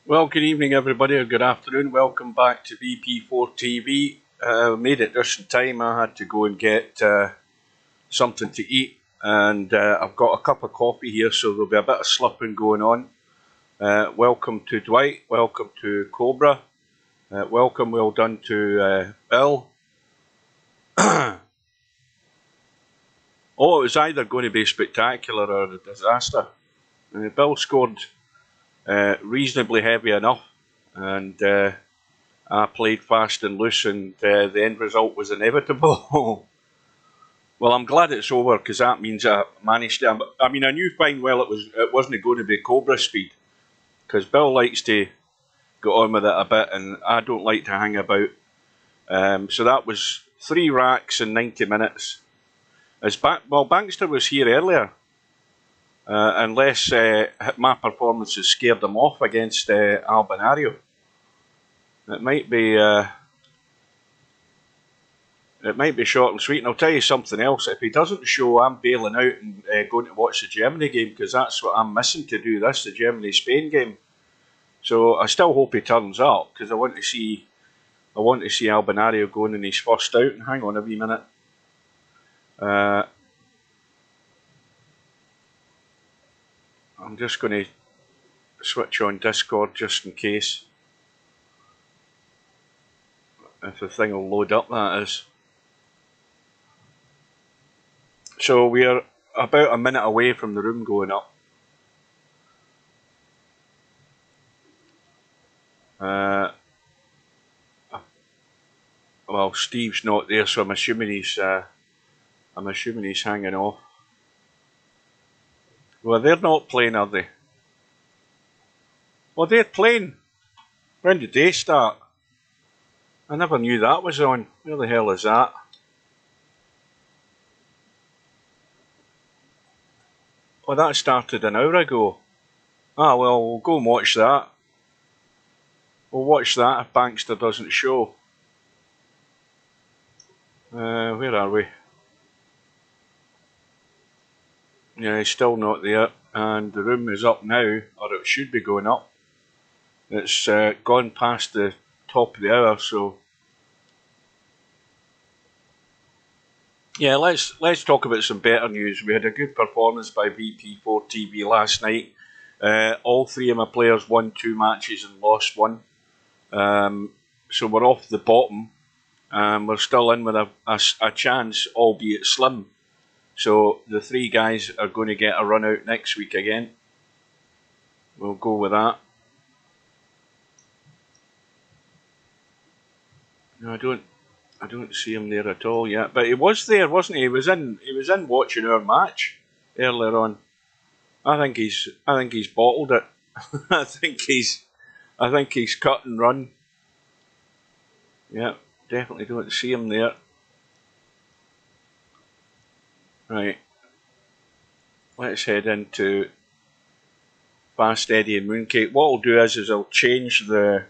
Well, good evening, everybody, or good afternoon. Welcome back to VP4 TV. Made it just in time. I had to go and get something to eat, and I've got a cup of coffee here, so there'll be a bit of slurping going on. Welcome to Dwight. Welcome to Cobra. Welcome, well done to Bill. Oh, it was either going to be spectacular or a disaster. Bill scored reasonably heavy enough, and I played fast and loose, and the end result was inevitable. Well, I'm glad it's over, because that means I managed to. I mean, I knew fine well it wasn't going to be Cobra speed, because Bill likes to get on with it a bit, and I don't like to hang about. So that was 3 racks in 90 minutes. Bankster was here earlier. Unless my performances scared them off against Albinario. It might be short and sweet. And I'll tell you something else. If he doesn't show, I'm bailing out and going to watch the Germany game, because that's what I'm missing to do. This the Germany-Spain game. So I still hope he turns up, because I want to see Albinario going in his first out. And hang on a wee minute. I'm just going to switch on Discord just in case. If the thing will load up, that is. So we're about a minute away from the room going up. Well, Steve's not there, so I'm assuming he's hanging off. Well, they're not playing, are they? Well, they're playing. When did they start? I never knew that was on. Where the hell is that? Well, that started an hour ago. Ah, well, we'll go and watch that. We'll watch that if Bankster doesn't show. Where are we? Yeah, he's still not there. And the room is up now, or it should be going up. It's gone past the top of the hour, so yeah, let's talk about some better news. We had a good performance by VP4 TV last night. All 3 of my players won 2 matches and lost 1. So we're off the bottom. We're still in with a chance, albeit slim. So the 3 guys are going to get a run out next week again. We'll go with that. No, I don't see him there at all yet. But he was there, wasn't he? He was in watching our match earlier on. I think he's bottled it. I think he's cut and run. Yeah, definitely don't see him there. Right. Let's head into Fast Eddie and Mooncake. What I'll do is I'll change the...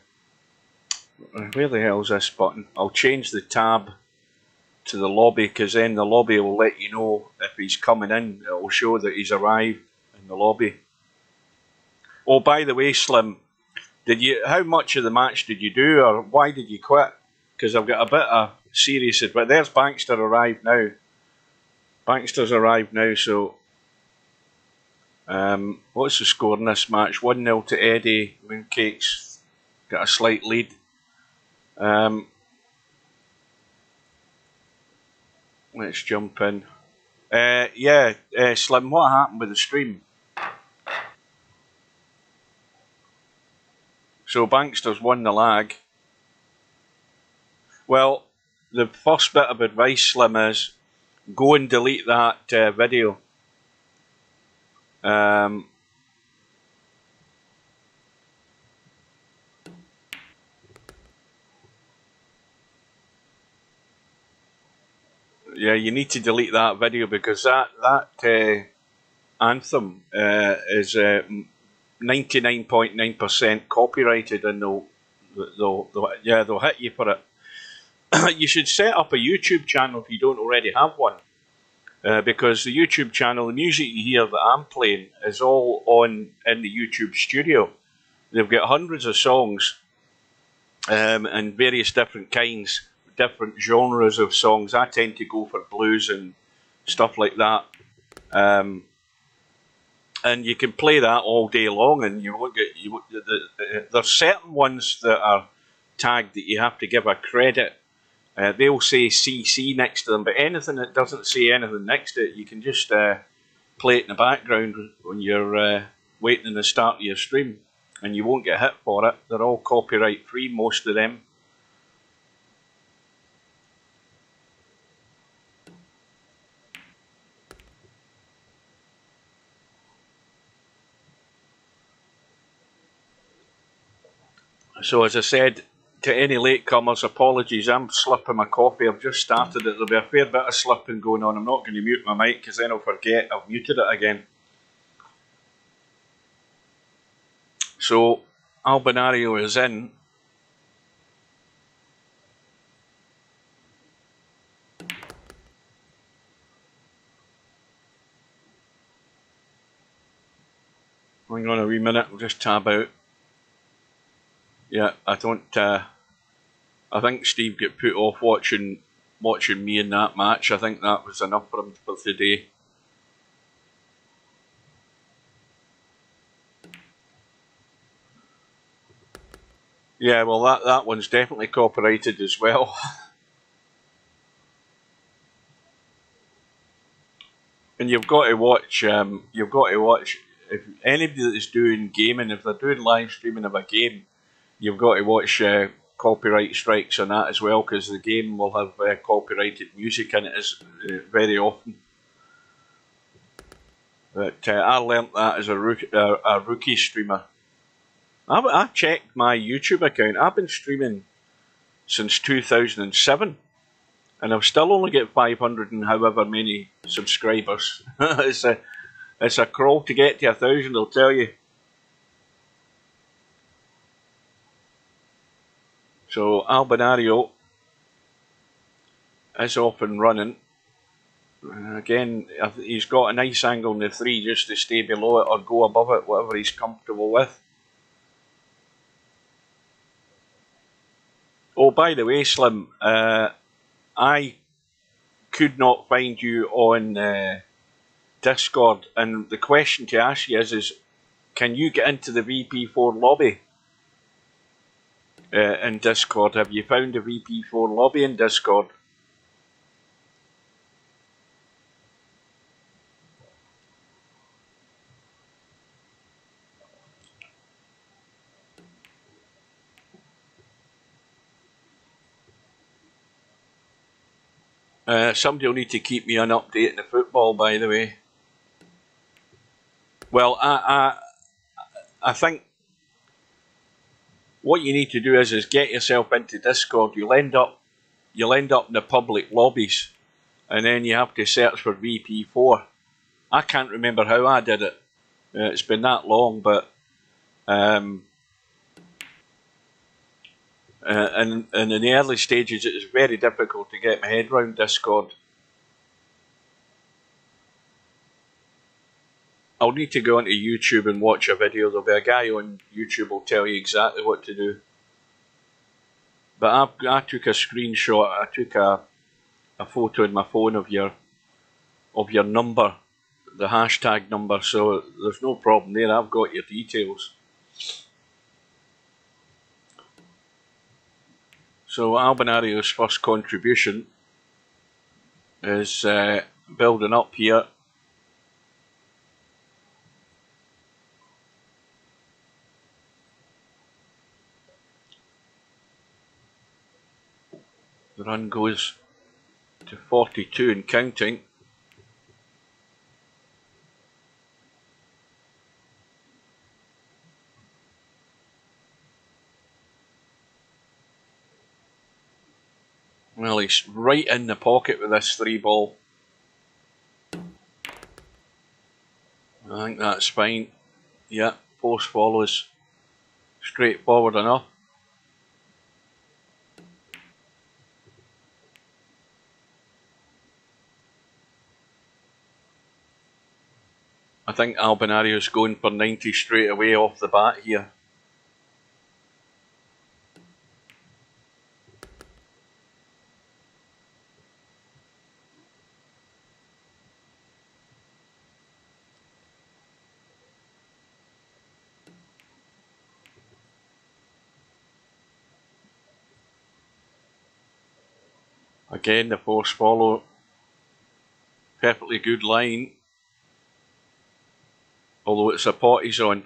Where the hell is this button? I'll change the tab to the lobby, because then the lobby will let you know if he's coming in. It will show that he's arrived in the lobby. Oh, by the way, Slim, how much of the match did you do, or why did you quit? Because I've got a bit of serious... But there's Bankster arrived now. Bankster's arrived now, so... what's the score in this match? 1-0 to Eddie. Mooncake's got a slight lead. Let's jump in. Slim, what happened with the stream? So Bankster's won the lag. Well, the first bit of advice, Slim, is go and delete that video. Yeah, you need to delete that video, because that anthem is 99.9% copyrighted, and they'll hit you for it. You should set up a YouTube channel if you don't already have one, because the YouTube channel, the music you hear that I'm playing, is all on in the YouTube studio. they've got hundreds of songs and various different kinds, different genres of songs. I tend to go for blues and stuff like that. And you can play that all day long, and you won't get. There's certain ones that are tagged that you have to give a credit. They'll say CC next to them, but anything that doesn't say anything next to it, you can just play it in the background when you're waiting in the start of your stream, and you won't get hit for it. They're all copyright free, most of them. So as I said, to any latecomers, apologies, I'm slipping my coffee. I've just started it. There'll be a fair bit of slipping going on. I'm not going to mute my mic because then I'll forget I've muted it again. So Albinario is in. Hang on a wee minute, I'll just tab out. Yeah, I don't. I think Steve got put off watching me in that match. I think that was enough for him for today. Yeah, well, that one's definitely copyrighted as well. And you've got to watch. If anybody that is doing gaming, if they're doing live streaming of a game, you've got to watch copyright strikes on that as well, because the game will have copyrighted music in it very often. But I learnt that as a rookie streamer. I checked my YouTube account. I've been streaming since 2007, and I've still only got 500 and however many subscribers. It's a crawl to get to 1,000, I'll tell you. So Albinario is off and running. Again, he's got a nice angle in the 3 just to stay below it or go above it, whatever he's comfortable with. Oh, by the way, Slim, I could not find you on Discord, and the question to ask you is can you get into the VP4 lobby in Discord? Have you found a VP4 lobby in Discord? Somebody will need to keep me on update in the football, by the way. Well, I think what you need to do is get yourself into Discord. You'll end up in the public lobbies, and then you have to search for VP4. I can't remember how I did it. It's been that long, but and in the early stages, it was very difficult to get my head around Discord. I'll need to go onto YouTube and watch a video. There'll be a guy on YouTube who'll tell you exactly what to do. But I took a screenshot. I took a photo in my phone of your number, the hashtag number. So there's no problem there. I've got your details. So Albinario's first contribution is building up here. The run goes to 42 and counting. Well, he's right in the pocket with this 3 ball. I think that's fine. Yeah, post follows. Straightforward enough. I think Albinario's going for 90 straight away off the bat here. Again, the force follow. Perfectly good line. Although it's a pot he's on.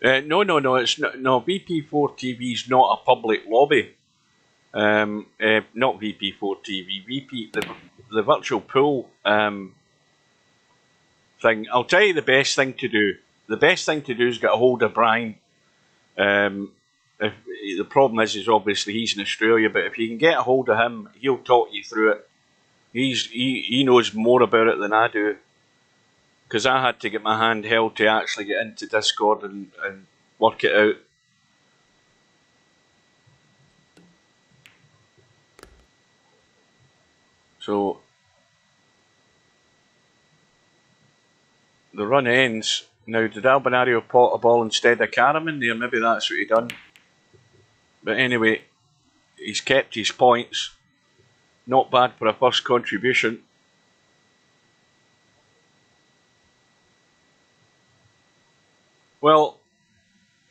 No, it's not. No, VP4 TV is not a public lobby. Not VP4 TV. The virtual pool thing. I'll tell you the best thing to do. The best thing to do is get a hold of Brian. The problem is obviously he's in Australia, but if you can get a hold of him, he'll talk you through it. He knows more about it than I do, because I had to get my hand held to actually get into Discord and work it out. So the run ends. Now, did Albinario pot a ball instead of Karam in there? Maybe that's what he done. But anyway, he's kept his points. Not bad for a first contribution. Well,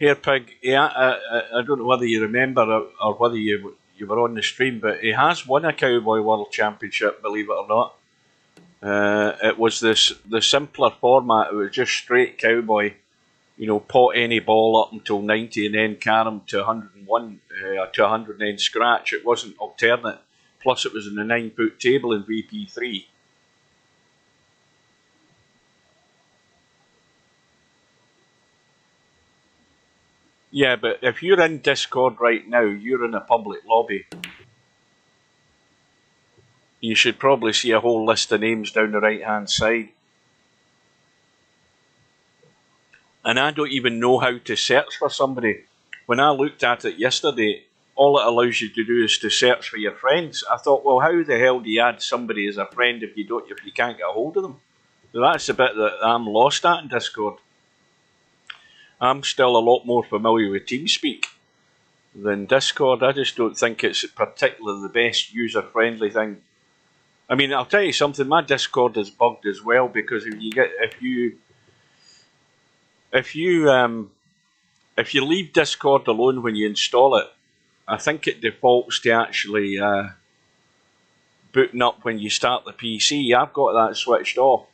here, Pig, I don't know whether you remember or whether you were on the stream, but he has won a Cowboy World Championship, believe it or not. It was the simpler format. It was just straight Cowboy. You know, pot any ball up until 90 and then Karam to 101, to 100 and then scratch. It wasn't alternate. Plus it was in the 9-foot table in VP3. Yeah, but if you're in Discord right now, you're in a public lobby. You should probably see a whole list of names down the right hand side. And I don't even know how to search for somebody. When I looked at it yesterday, all it allows you to do is to search for your friends. I thought, well, how the hell do you add somebody as a friend if you can't get a hold of them? So that's the bit that I'm lost at in Discord. I'm still a lot more familiar with TeamSpeak than Discord. I just don't think it's particularly the best user-friendly thing. I mean, I'll tell you something. My Discord is bugged as well, because if you leave Discord alone when you install it, I think it defaults to actually booting up when you start the PC. I've got that switched off.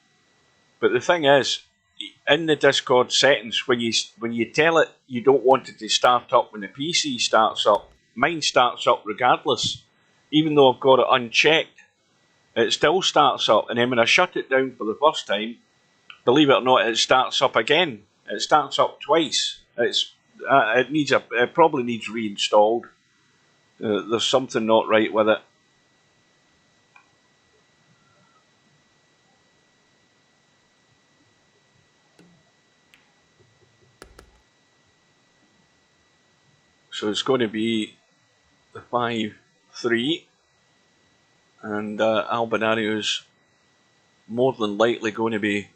But the thing is, in the Discord settings, when you tell it you don't want it to start up when the PC starts up, mine starts up regardless. Even though I've got it unchecked, it still starts up. And then when I shut it down for the first time, believe it or not, it starts up again. It starts up twice. It probably needs reinstalled. There's something not right with it. So it's going to be the 5-3, and Albinario's more than likely going to be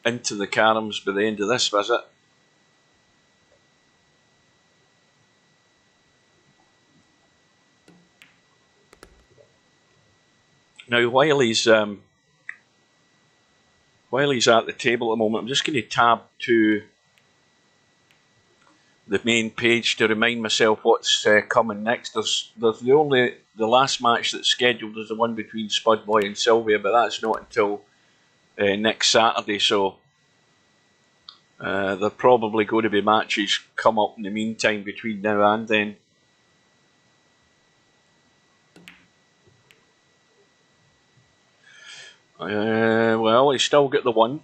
into the Karams by the end of this visit. Now, while he's at the table at the moment, I'm just going to tab to the main page to remind myself what's coming next. There's the last match that's scheduled is the one between Spudboy and Sylvia, but that's not until next Saturday. So there are probably going to be matches come up in the meantime between now and then. Well, he's still got the 1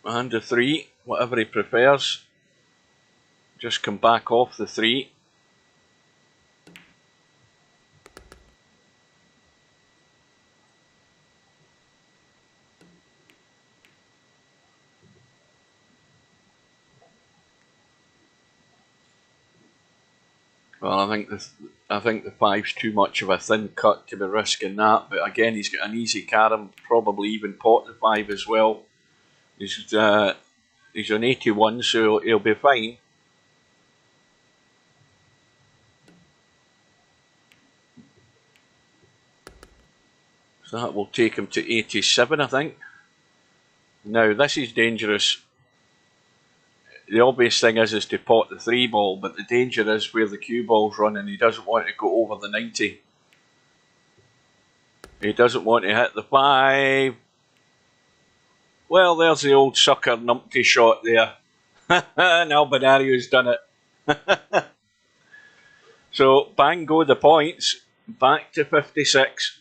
and the 3, whatever he prefers. Just come back off the 3. Well, I think the 5's too much of a thin cut to be risking that. But again, he's got an easy Karam, probably even pot the 5 as well. He's on 81, so he'll be fine. So that will take him to 87, I think. Now, this is dangerous. the obvious thing is to pot the 3 ball, but the danger is where the cue ball's running. He doesn't want to go over the 90. He doesn't want to hit the 5. Well, there's the old sucker numpty shot there. And Albinario's done it. So, bang go the points. Back to 56.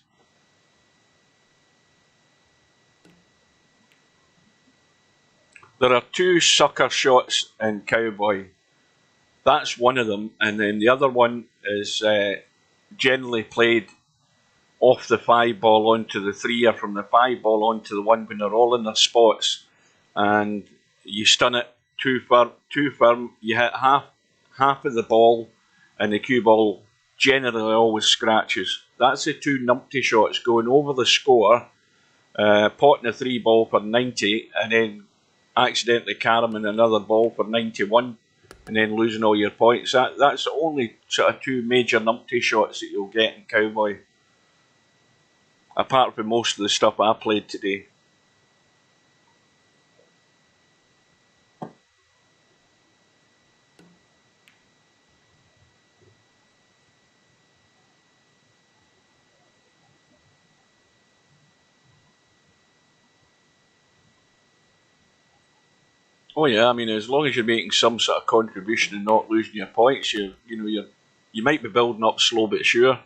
There are 2 sucker shots in Cowboy. That's one of them, and then the other one is generally played off the 5 ball onto the 3, or from the 5 ball onto the 1 when they're all in their spots, and you stun it too firm. You hit half of the ball, and the cue ball generally always scratches. That's the 2 numpty shots, going over the score, potting a 3 ball for 90, and then accidentally carrying another ball for 91, and then losing all your points. That's the only sort of 2 major numpty shots that you'll get in Cowboy, apart from most of the stuff I played today. Oh yeah, I mean, as long as you're making some sort of contribution and not losing your points, you might be building up slow but sure.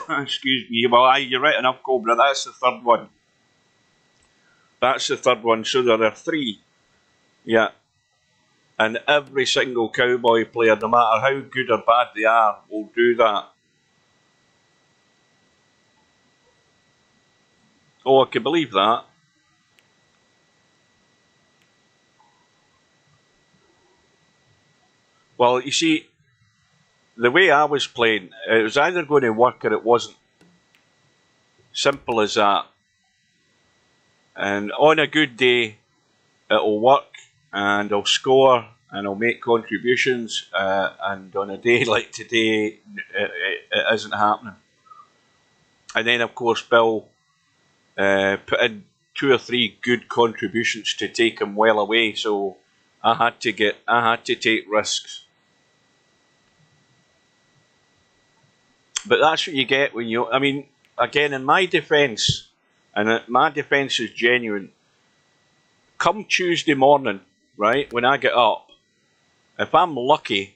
Excuse me. Well, aye, you're right enough, Cobra. That's the 3rd one. That's the 3rd one. So there are 3. Yeah. And every single Cowboy player, no matter how good or bad they are, will do that. Oh, I can believe that. Well, you see, the way I was playing, it was either going to work or it wasn't. Simple as that. And on a good day, it'll work, and I'll score, and I'll make contributions, and on a day like today, it isn't happening. And then, of course, Bill put in 2 or 3 good contributions to take him well away, so I had to take risks. But that's what you get when you, I mean, again, in my defence, and my defence is genuine, come Tuesday morning, right, when I get up, if I'm lucky,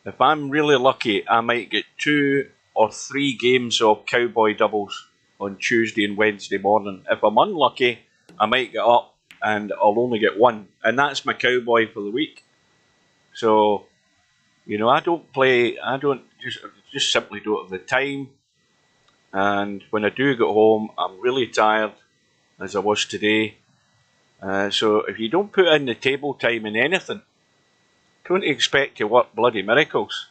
if I'm really lucky, I might get 2 or 3 games of Cowboy doubles on Tuesday and Wednesday morning. If I'm unlucky, I might get up and I'll only get 1, and that's my Cowboy for the week. So, I don't play, I don't, just simply don't have the time, and when I do get home, I'm really tired, as I was today. So if you don't put in the table time in anything, don't expect to work bloody miracles.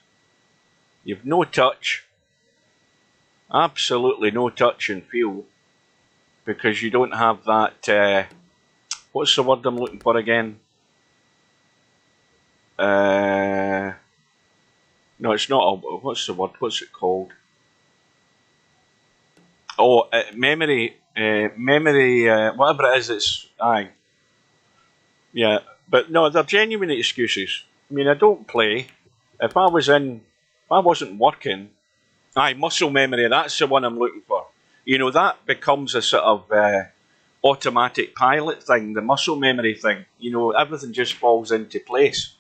You've no touch, absolutely no touch and feel, because you don't have that, what's the word I'm looking for again? No, it's not. What's the word? What's it called? Oh, memory. Whatever it is. It's aye. Yeah, but no, they're genuine excuses. I mean, I don't play. If I wasn't working. Aye, muscle memory. That's the one I'm looking for. That becomes a sort of automatic pilot thing. The muscle memory thing. Everything just falls into place.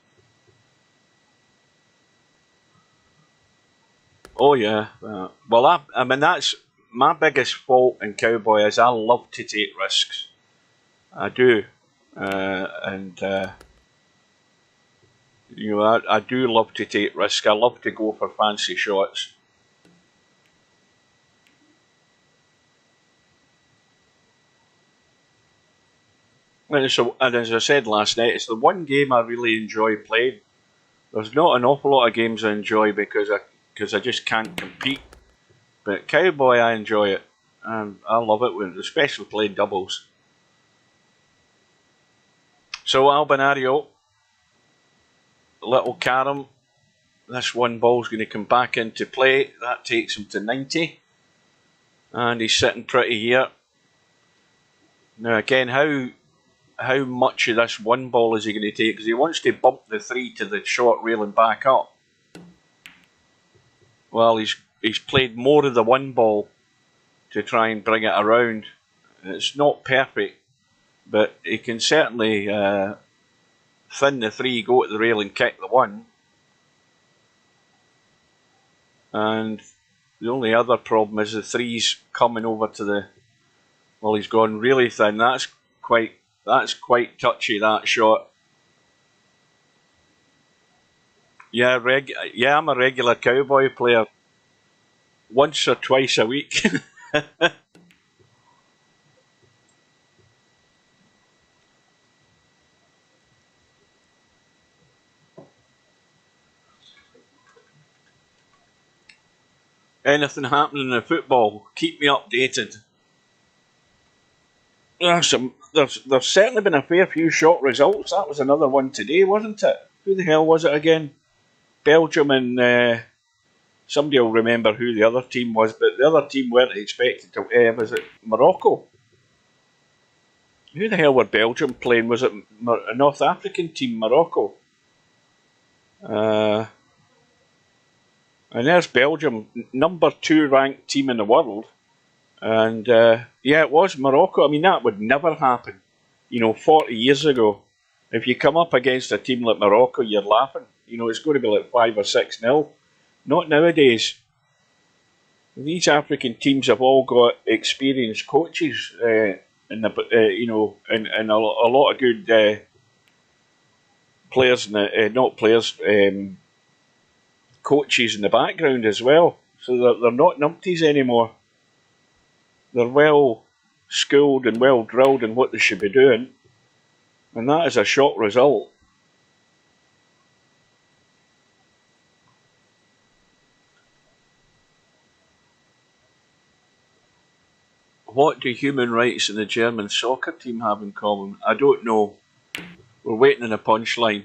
Oh yeah, well I mean that's my biggest fault in Cowboy is I love to take risks. I do, and I do love to take risks. I love to go for fancy shots. And as I said last night, it's the one game I really enjoy playing. There's not an awful lot of games I enjoy because I just can't compete. But Cowboy, I enjoy it. I love it, especially playing doubles. So Albinario, little carom. This 1 ball's going to come back into play. That takes him to 90. And he's sitting pretty here. Now again, how much of this one ball is he going to take? Because he wants to bump the 3 to the short rail and back up. Well, he's played more of the one ball to try and bring it around. It's not perfect, but he can certainly thin the 3, go at the rail and kick the 1. And the only other problem is the 3's coming over to the... Well, he's gone really thin. That's quite touchy, that shot. Yeah, I'm a regular Cowboy player. Once or twice a week. Anything happening in the football, keep me updated. There's certainly been a fair few short results. That was another one today, wasn't it? Who the hell was it again? Belgium and somebody will remember who the other team was, but the other team weren't expected to. Was it Morocco? Who the hell were Belgium playing? Was it a North African team, Morocco? And there's Belgium, number 2 ranked team in the world. And yeah, it was Morocco. I mean, that would never happen. 40 years ago, if you come up against a team like Morocco, you're laughing. It's going to be like 5 or 6-0. Not nowadays. These African teams have all got experienced coaches, and a lot of good players, not players, coaches in the background as well. So they're not numpties anymore. They're well schooled and well drilled in what they should be doing, and that is a shock result. What do human rights and the German soccer team have in common? I don't know. We're waiting on a punchline.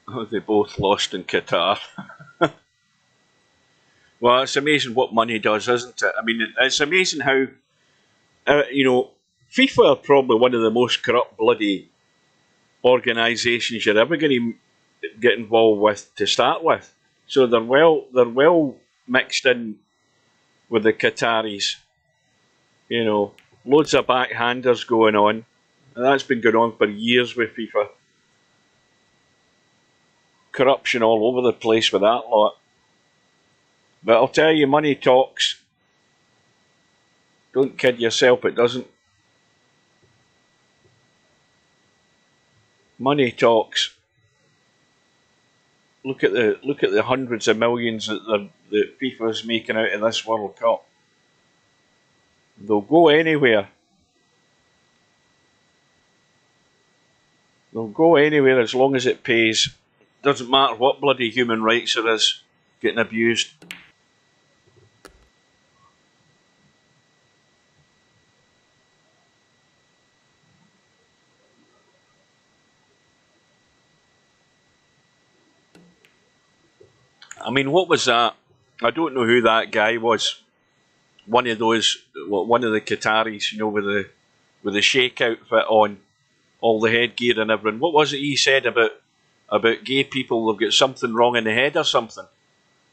Oh, they both lost in Qatar. Well, it's amazing what money does, isn't it? I mean, it's amazing how, FIFA are probably one of the most corrupt bloody organisations you're ever going to get involved with to start with. So they're well mixed in with the Qataris. Loads of backhanders going on. And that's been going on for years with FIFA. Corruption all over the place with that lot. But I'll tell you, money talks. Don't kid yourself, it doesn't. Money talks. Look at the hundreds of millions that FIFA's making out of this World Cup. They'll go anywhere. They'll go anywhere as long as it pays. Doesn't matter what bloody human rights there is getting abused. I mean, what was that? I don't know who that guy was. One of the Qataris, with the sheikh outfit on, all the headgear and everything. What was it he said about gay people? They've got something wrong in the head or something.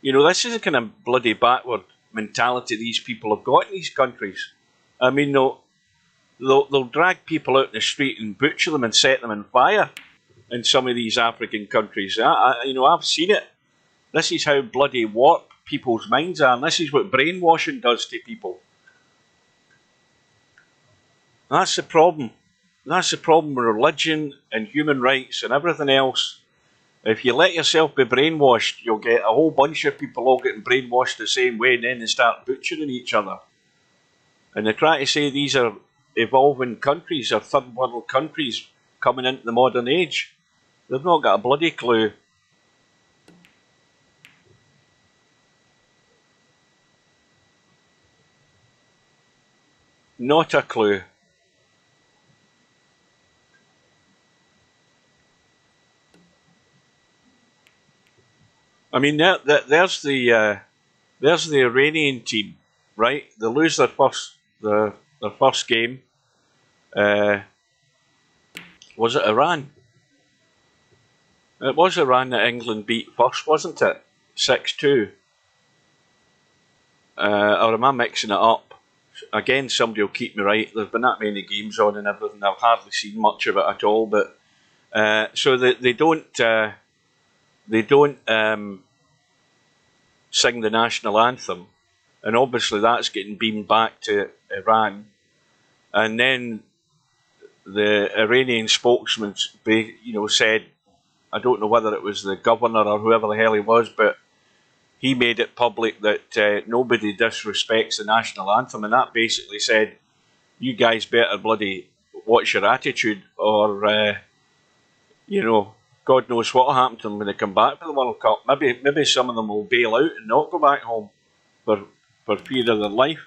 This is the kind of bloody backward mentality these people have got in these countries. I mean, they'll drag people out in the street and butcher them and set them on fire in some of these African countries. I've seen it. This is how bloody warped people's minds are, and this is what brainwashing does to people. That's the problem. That's the problem with religion and human rights and everything else. If you let yourself be brainwashed, you'll get a whole bunch of people all getting brainwashed the same way, and then they start butchering each other. And they try to say these are evolving countries, or third world countries coming into the modern age. They've not got a bloody clue. Not a clue. I mean, there's the there's the Iranian team, right? They lose their first game. Was it Iran? It was Iran that England beat first, wasn't it? 6-2. Or am I mixing it up? Again, somebody will keep me right. There's been that many games on and everything. I've hardly seen much of it at all. But so they don't sing the national anthem, and obviously that's getting beamed back to Iran. And then the Iranian spokesman, said, I don't know whether it was the governor or whoever the hell he was, but he made it public that nobody disrespects the national anthem, and that basically said, you guys better bloody watch your attitude, or God knows what will happen to them when they come back to the World Cup. Maybe some of them will bail out and not go back home for fear of their life.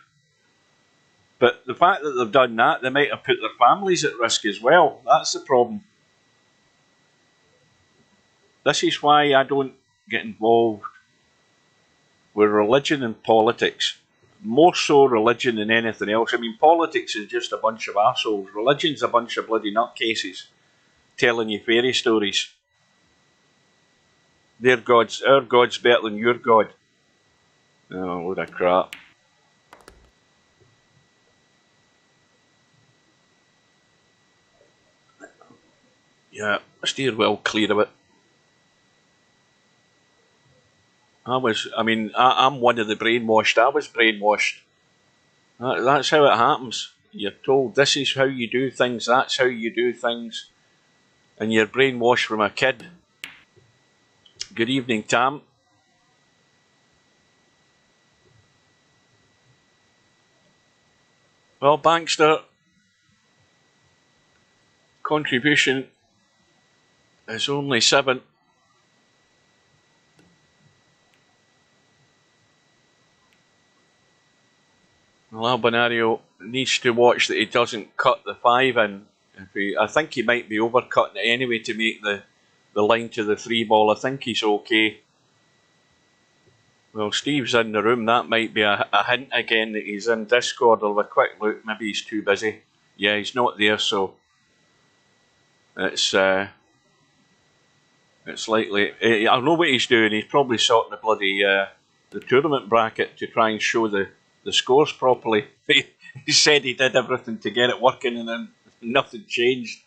But the fact that they've done that, they might have put their families at risk as well. That's the problem. This is why I don't get involved with religion and politics. More so religion than anything else. I mean, politics is just a bunch of assholes. Religion's a bunch of bloody nutcases telling you fairy stories. Our God's better than your God. Oh, load of crap. Yeah, steer well clear of it. I'm one of the brainwashed. I was brainwashed. That's how it happens. You're told this is how you do things, that's how you do things, and you're brainwashed from a kid. Good evening, Tam. Well, Bankster, contribution is only 7. Well, Albinario needs to watch that he doesn't cut the 5 in. I think he might be overcutting it anyway to make the line to the 3 ball. I think he's okay. Well, Steve's in the room. That might be a hint again that he's in Discord. I'll have a quick look. Maybe he's too busy. Yeah, he's not there, so it's likely. I know what he's doing. He's probably sorting the bloody the tournament bracket to try and show the scores properly. He said he did everything to get it working, and then nothing changed.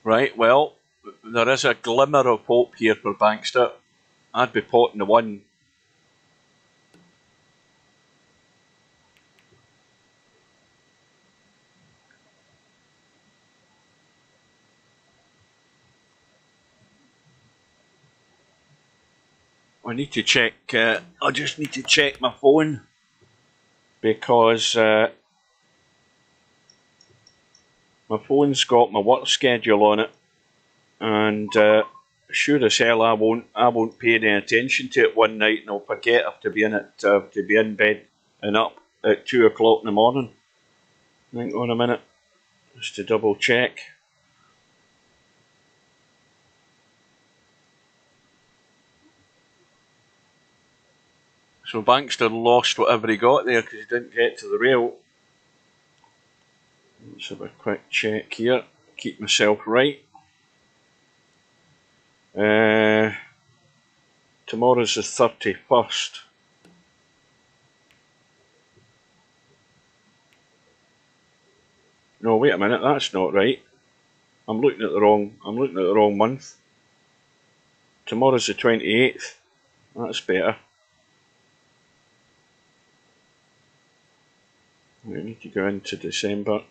Right, well, there is a glimmer of hope here for Bankster. I'd be potting the 1. I need to check. I just need to check my phone because my phone's got my work schedule on it, and sure as hell I won't pay any attention to it one night, and I'll forget I have to be in bed and up at 2 o'clock in the morning. Hang on a minute, just to double check. So Bankster lost whatever he got there because he didn't get to the rail. Let's have a quick check here. Keep myself right. Tomorrow's the 31st. No, wait a minute. That's not right. I'm looking at the wrong month. Tomorrow's the 28th. That's better. We need to go into December.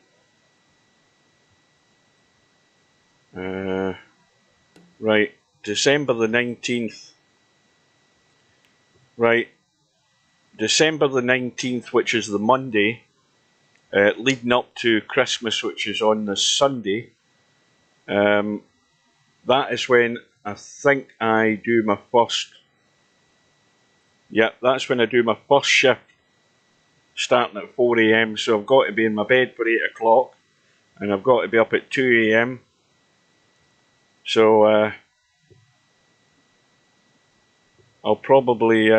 Right, December the 19th. Right, December the 19th, which is the Monday, leading up to Christmas, which is on the Sunday. That is when I think I do my first. Yep, that's when I do my first shift, starting at 4 AM. So I've got to be in my bed for 8 o'clock, and I've got to be up at 2 AM. So I'll probably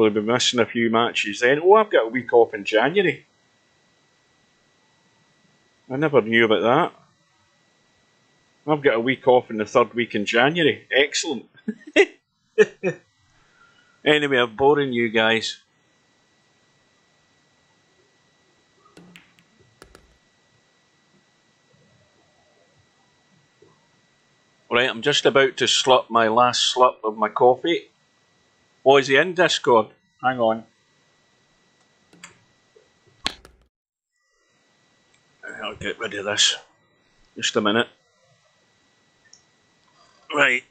be missing a few matches then. Oh, I've got a week off in January. I never knew about that. I've got a week off in the third week in January. Excellent. Anyway, I'm boring you guys. Right, I'm just about to slurp my last slurp of my coffee. Oh, is he in Discord? Hang on. I'll get rid of this. Just a minute. Right.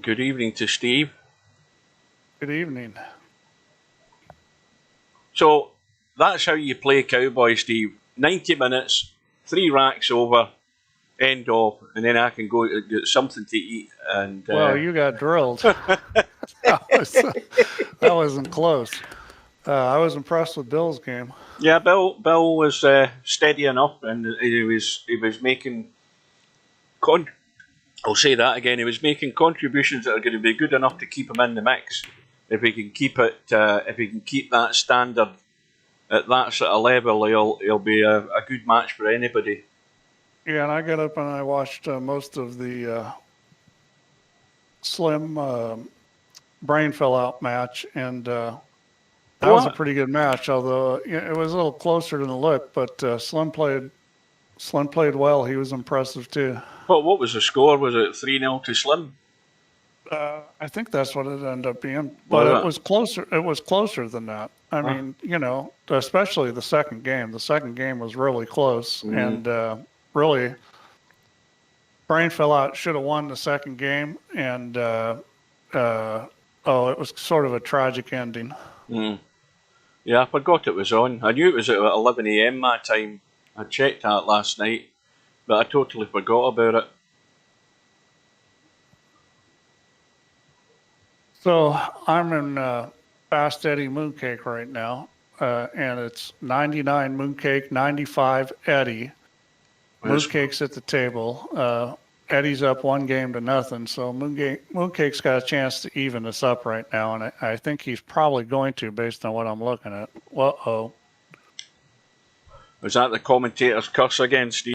Good evening to Steve. Good evening. So, that's how you play Cowboy, Steve. 90 minutes, 3 racks over, end of, and then I can go get something to eat. And well, you got drilled. that wasn't close. I was impressed with Bill's game. Yeah, Bill was steady enough, and he was making. I'll say that again. He was making contributions that are going to be good enough to keep him in the mix. If he can keep it, if he can keep that standard at that sort of level, he'll be a good match for anybody. Yeah, and I got up and I watched most of the Slim brain fell out match, and that was a pretty good match. Although it was a little closer than it looked, but Slim played well. He was impressive too. What was the score? Was it 3-0 to Slim? I think that's what it ended up being, but it was closer. It was closer than that. I mean, especially the second game. The second game was really close, and really, brain fell out. Should have won the second game, and it was sort of a tragic ending. Yeah, I forgot it was on. I knew it was at 11 a.m. my time. I checked that last night, but I totally forgot about it. So I'm in Fast Eddie Mooncake right now, and it's 99 Mooncake, 95 Eddie. Mooncake's at the table. Eddie's up 1-0, so Mooncake's got a chance to even this up right now, and I think he's probably going to, based on what I'm looking at. Uh-oh. Was that the commentator's curse again, Steve?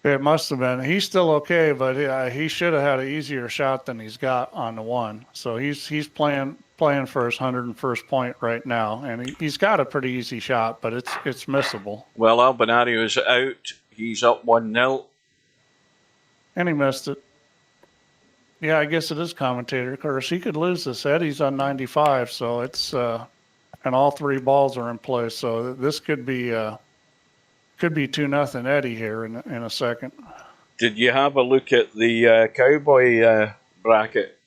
It must have been. He's still okay, but he should have had an easier shot than he's got on the one. So he's playing for his 101st point right now, and he's got a pretty easy shot, but it's missable. Well, Albinario is out. He's up 1-0. And he missed it. Yeah, I guess it is commentator. Of course, he could lose this. Eddie's on 95, so it's and all 3 balls are in play. So this could be 2-0 Eddie here in a second. Did you have a look at the Cowboy bracket?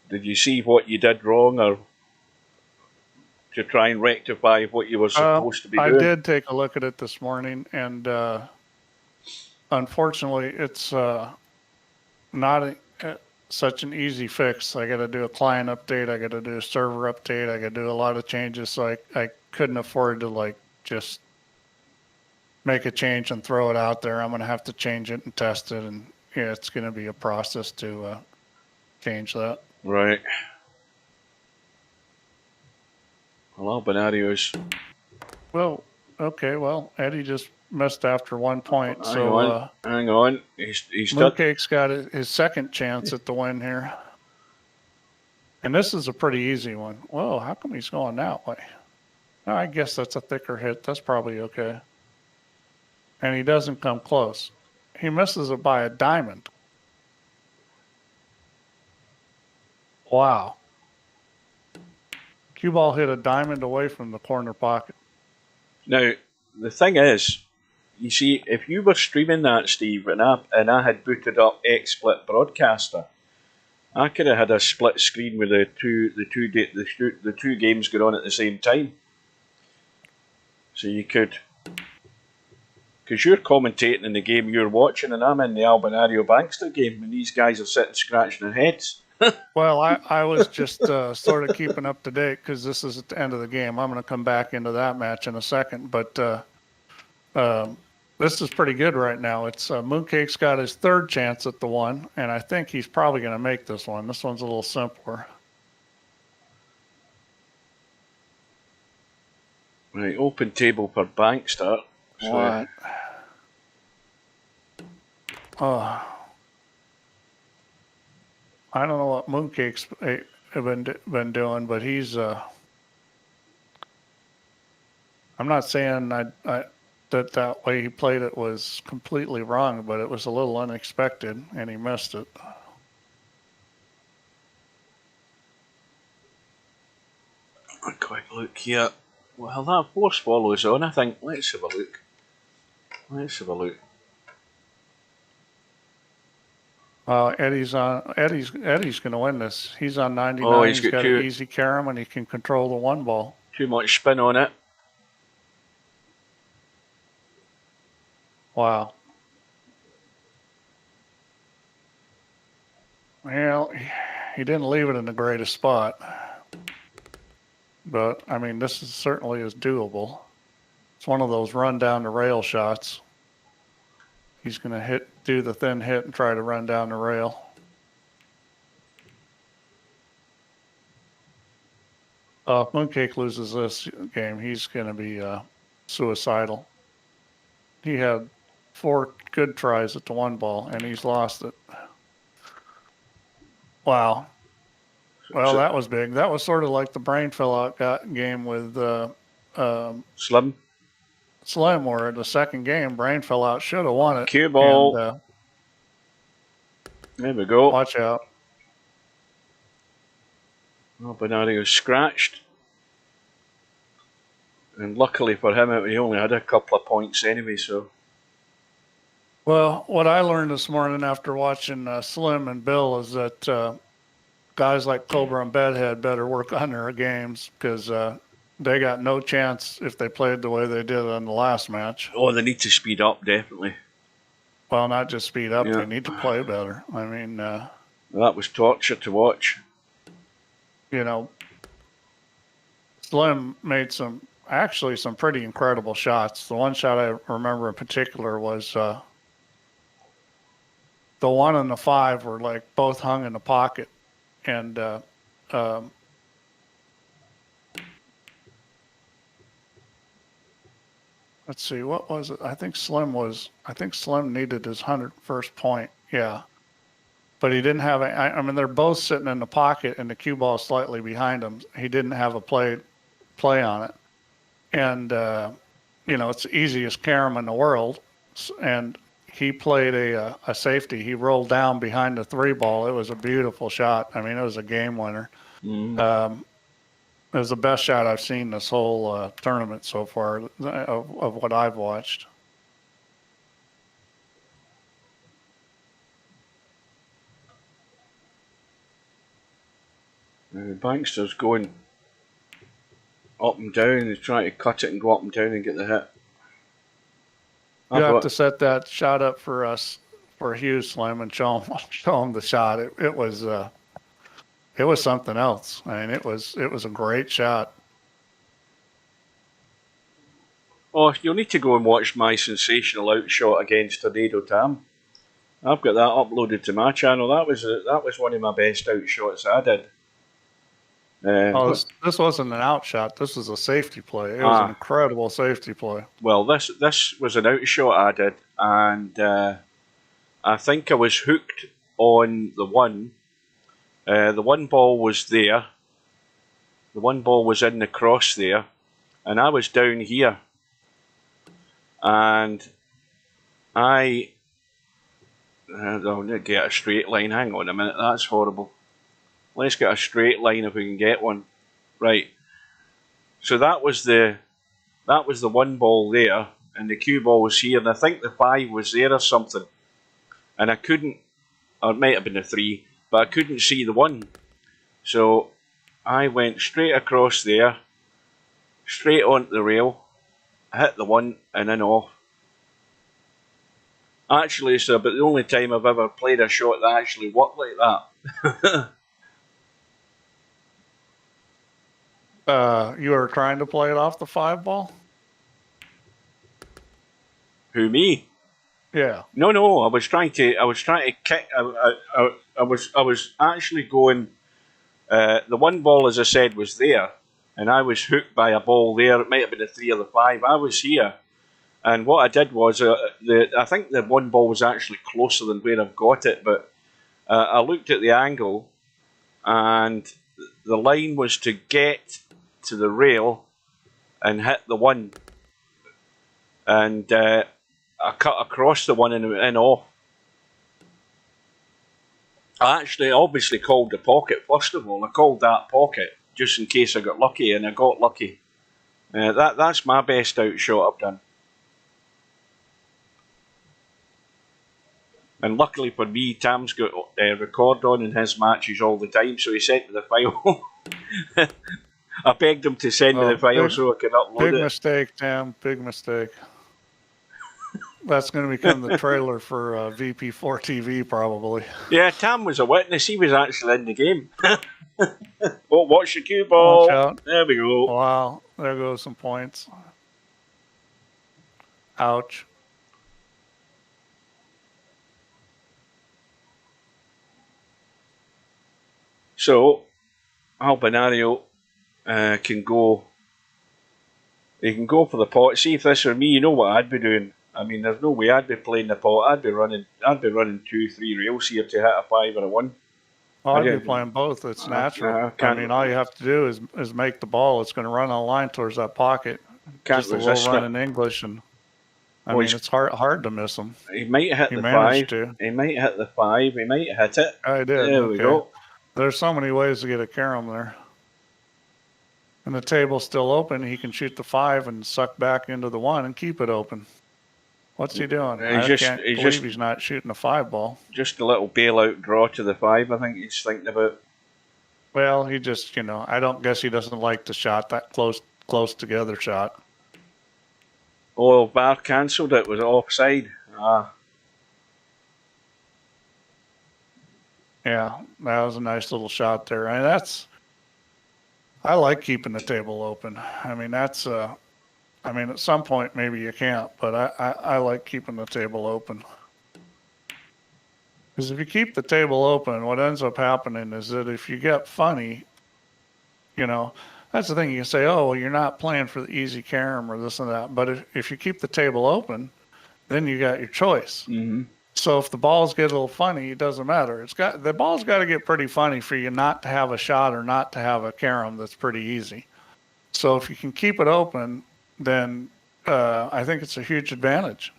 Did you see what you did wrong, or to try and rectify what you were supposed to be doing? I did take a look at it this morning, and unfortunately, it's not such an easy fix. I got to do a client update. I got to do a server update. I got to do a lot of changes. So I couldn't afford to just make a change and throw it out there. I'm going to have to change it and test it. And yeah, it's going to be a process to change that. Right. Well, Albinario's. Well, okay. Well, Eddie just missed after 1 point. Hang on. He's Mooncake's got his second chance at the win here. And this is a pretty easy one. Whoa, how come he's going that way? I guess that's a thicker hit. That's probably okay. And he doesn't come close. He misses it by a diamond. Wow. Cue ball hit a diamond away from the corner pocket. Now, the thing is, you see, if you were streaming that, Steve, and I had booted up XSplit Broadcaster, I could have had a split screen with the two games going on at the same time. So you could, because you're commentating in the game you're watching, and I'm in the Albinario Bankster game, and these guys are sitting scratching their heads. Well, I was just sort of keeping up to date because this is at the end of the game. I'm going to come back into that match in a second, but this is pretty good right now. It's Mooncake's got his third chance at the one, and I think he's probably going to make this one. This one's a little simpler. Right, open table for Bankster. What? Oh. I don't know what Mooncake's been doing, but he's. I'm not saying that way he played it was completely wrong, but it was a little unexpected, and he missed it. A quick look here. Well, that force follows on, I think. Let's have a look. Eddie's going to win this. He's on 99. Oh, he's got an easy carom, and he can control the one ball. Too much spin on it. Wow. Well, he didn't leave it in the greatest spot. But, I mean, this certainly is doable. It's one of those run down the rail shots. He's going to do the thin hit and try to run down the rail. If Mooncake loses this game, he's going to be suicidal. He had 4 good tries at the one ball, and he's lost it. Wow. Well, that was big. That was sort of like the brain fill out game with Slim, where the second game, brain fill out should have won it. Cue ball. There we go. Watch out. Albinario scratched. And luckily for him, he only had a couple of points anyway, so. Well, what I learned this morning after watching Slim and Bill is that guys like Cobra and Bedhead better work on their games, because they got no chance if they played the way they did in the last match. Oh, they need to speed up, definitely. Well, not just speed up, they need to play better. I mean... that was torture to watch. You know, Slim made some pretty incredible shots. The one shot I remember in particular was the 1 and the 5 were like both hung in the pocket. And let's see, what was it? I think Slim needed his 101st point. Yeah. But he didn't have I mean, they're both sitting in the pocket and the cue ball slightly behind him. He didn't have a play on it. And, it's the easiest carom in the world. And he played a safety. He rolled down behind the 3 ball. It was a beautiful shot. I mean, it was a game winner. Mm. It was the best shot I've seen this whole tournament so far of what I've watched. Bankster's going up and down. He's trying to cut it and go up and down and get the hit. You have to set that shot up for us, for Hughes, Slim, and show him the shot. It was something else. I mean, it was a great shot. Oh, you'll need to go and watch my sensational outshot against Tornado Tam. I've got that uploaded to my channel. That was one of my best outshots I did. This wasn't an outshot. This was a safety play. It was an incredible safety play. Well, this was an outshot I did, and I think I was hooked on the 1. The 1 ball was there. The 1 ball was in the cross there, and I was down here. And I'll get a straight line. Hang on a minute, that's horrible. Let's get a straight line if we can get one. Right. So that was the 1 ball there, and the cue ball was here, and I think the 5 was there or something. And I couldn't, or it might have been a 3, but I couldn't see the 1. So I went straight across there, straight onto the rail, hit the 1, and then off. Actually, it's about the only time I've ever played a shot that actually worked like that. You were trying to play it off the 5 ball? Who, me? Yeah. No. I was trying to kick. I was actually going. The one ball, as I said, was there, and I was hooked by a ball there. It might have been a 3 or the 5. I was here, and what I did was, I think the one ball was actually closer than where I've got it, but I looked at the angle, and the line was to get to the rail and hit the one, and I cut across the one and off. I actually obviously called the pocket first of all. I called that pocket just in case I got lucky, and I got lucky. That's my best out shot I've done. And luckily for me, Tam's got record on in his matches all the time, so he sent me the file. I begged him to send me the file so I could upload it. Big mistake, Tam. Big mistake. That's going to become the trailer for VP4 TV, probably. Yeah, Tam was a witness. He was actually in the game. Oh, watch the cue ball. Watch out. There we go. Wow, there goes some points. Ouch. So, Albinario can go. He can go for the pot. See, if this were me, you know what I'd be doing. I mean, there's no way I'd be playing the pot. I'd be running 2-3 rails here to hit a 5 or a 1. Well, I'd be playing both. It's natural. I mean, all you have to do is make the ball. It's going to run on a line towards that pocket. Can't just a little run in English, and I mean, it's hard to miss him. He might hit the 5. He might hit the 5. He might hit it. I did. There we go. There's so many ways to get a carom there. And the table's still open. He can shoot the 5 and suck back into the 1 and keep it open. What's he doing? I can't believe he's not shooting a 5 ball. Just a little bailout draw to the 5, I think he's thinking about. Well, he just, I don't guess he doesn't like the shot, that close together shot. Oh, VAR cancelled it. Was it offside? Yeah, that was a nice little shot there. And I like keeping the table open. I mean, at some point maybe you can't, but I like keeping the table open. Because if you keep the table open, what ends up happening is that if you get funny, that's the thing. You can say, oh, well, you're not playing for the easy carom or this and that. But if you keep the table open, then you got your choice. Mm-hmm. So if the balls get a little funny, it doesn't matter. The ball's got to get pretty funny for you not to have a shot or not to have a carom that's pretty easy. So if you can keep it open, then I think it's a huge advantage.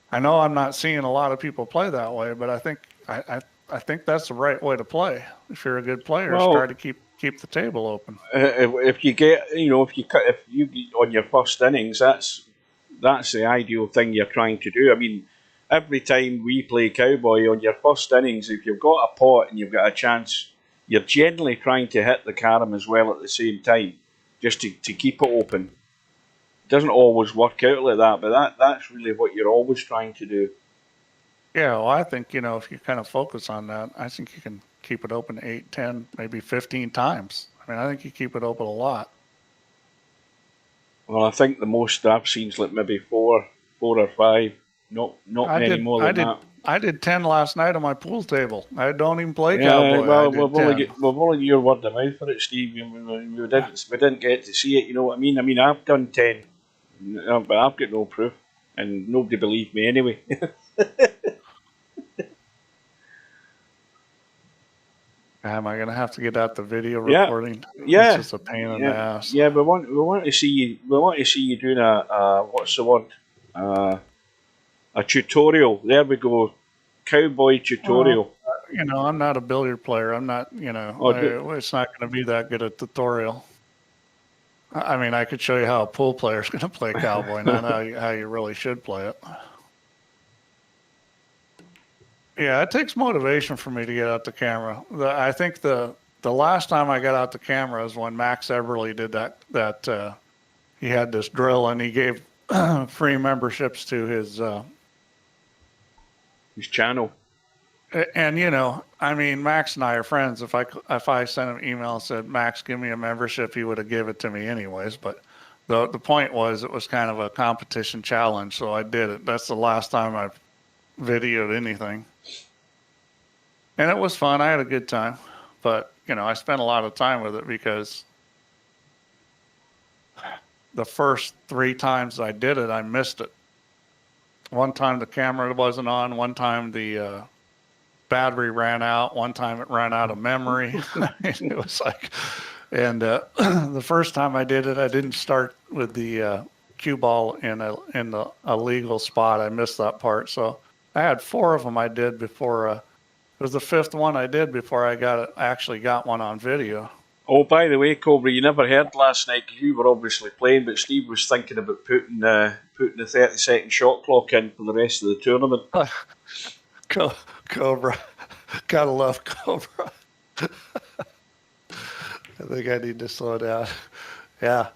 I know I'm not seeing a lot of people play that way, but I think that's the right way to play. If you're a good player, try to keep the table open. If you get, if you on your first innings, that's the ideal thing you're trying to do. I mean, every time we play Cowboy on your first innings, if you've got a pot and you've got a chance, you're generally trying to hit the carom as well at the same time, just to keep it open. It doesn't always work out like that, but that's really what you're always trying to do. Yeah, well, I think, if you kind of focus on that, I think you can keep it open 8, 10, maybe 15 times. I mean, I think you keep it open a lot. Well, I think the most I've seen is like maybe 4 or 5. Not many more than that. I did 10 last night on my pool table. I don't even play Cowboy. Well, we've only your word of mouth for it, Steve. We didn't get to see it. You know what I mean? I mean, I've done 10, but I've got no proof, and nobody believed me anyway. Am I going to have to get out the video recording? Yeah, it's just a pain in the ass. Yeah, we want to see you. We want to see you doing a what's the word? A tutorial. There we go. Cowboy tutorial. I'm not a billiard player. I'm not. It's not going to be that good a tutorial. I mean, I could show you how a pool player is going to play Cowboy, not how you really should play it. Yeah, it takes motivation for me to get out the camera. I think the last time I got out the camera is when Max Everly did that. He had this drill and he gave free memberships to his channel. And I mean, Max and I are friends. If I sent him an email and said, Max, give me a membership, he would have given it to me anyways. But The point was it was kind of a competition challenge, so I did it. That's the last time I've videoed anything. And it was fun. I had a good time. But, I spent a lot of time with it because the first 3 times I did it, I missed it. One time the camera wasn't on, one time the battery ran out, one time it ran out of memory. It was like, and the first time I did it, I didn't start with the cue ball in a legal spot. I missed that part. So I had 4 of them I did before. It was the 5th one I did before I actually got one on video. Oh, by the way, Cobra, you never heard last night because you were obviously playing, but Steve was thinking about putting the 30-second shot clock in for the rest of the tournament. Cobra. Gotta love Cobra. I think I need to slow down. Yeah.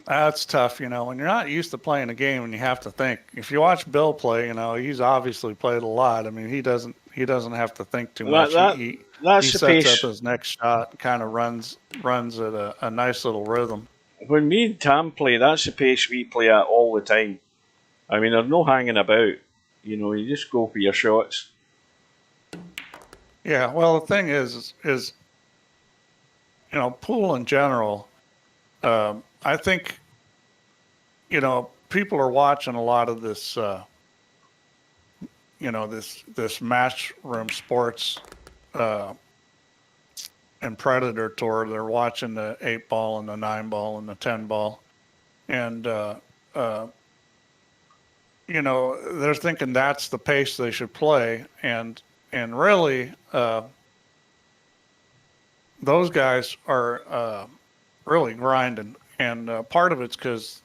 That's tough, when you're not used to playing a game and you have to think. If you watch Bill play, he's obviously played a lot. I mean, he doesn't have to think too much. He sets up his next shot and kind of runs at a nice little rhythm. When me and Tam play, that's the pace we play at all the time. I mean, there's no hanging about. You just go for your shots. Yeah, well, the thing is pool in general, I think, people are watching a lot of this, this match room sports and Predator Tour. They're watching the 8-ball and the 9-ball and the 10-ball. And, they're thinking that's the pace they should play. And really, those guys are really grinding. And part of it's because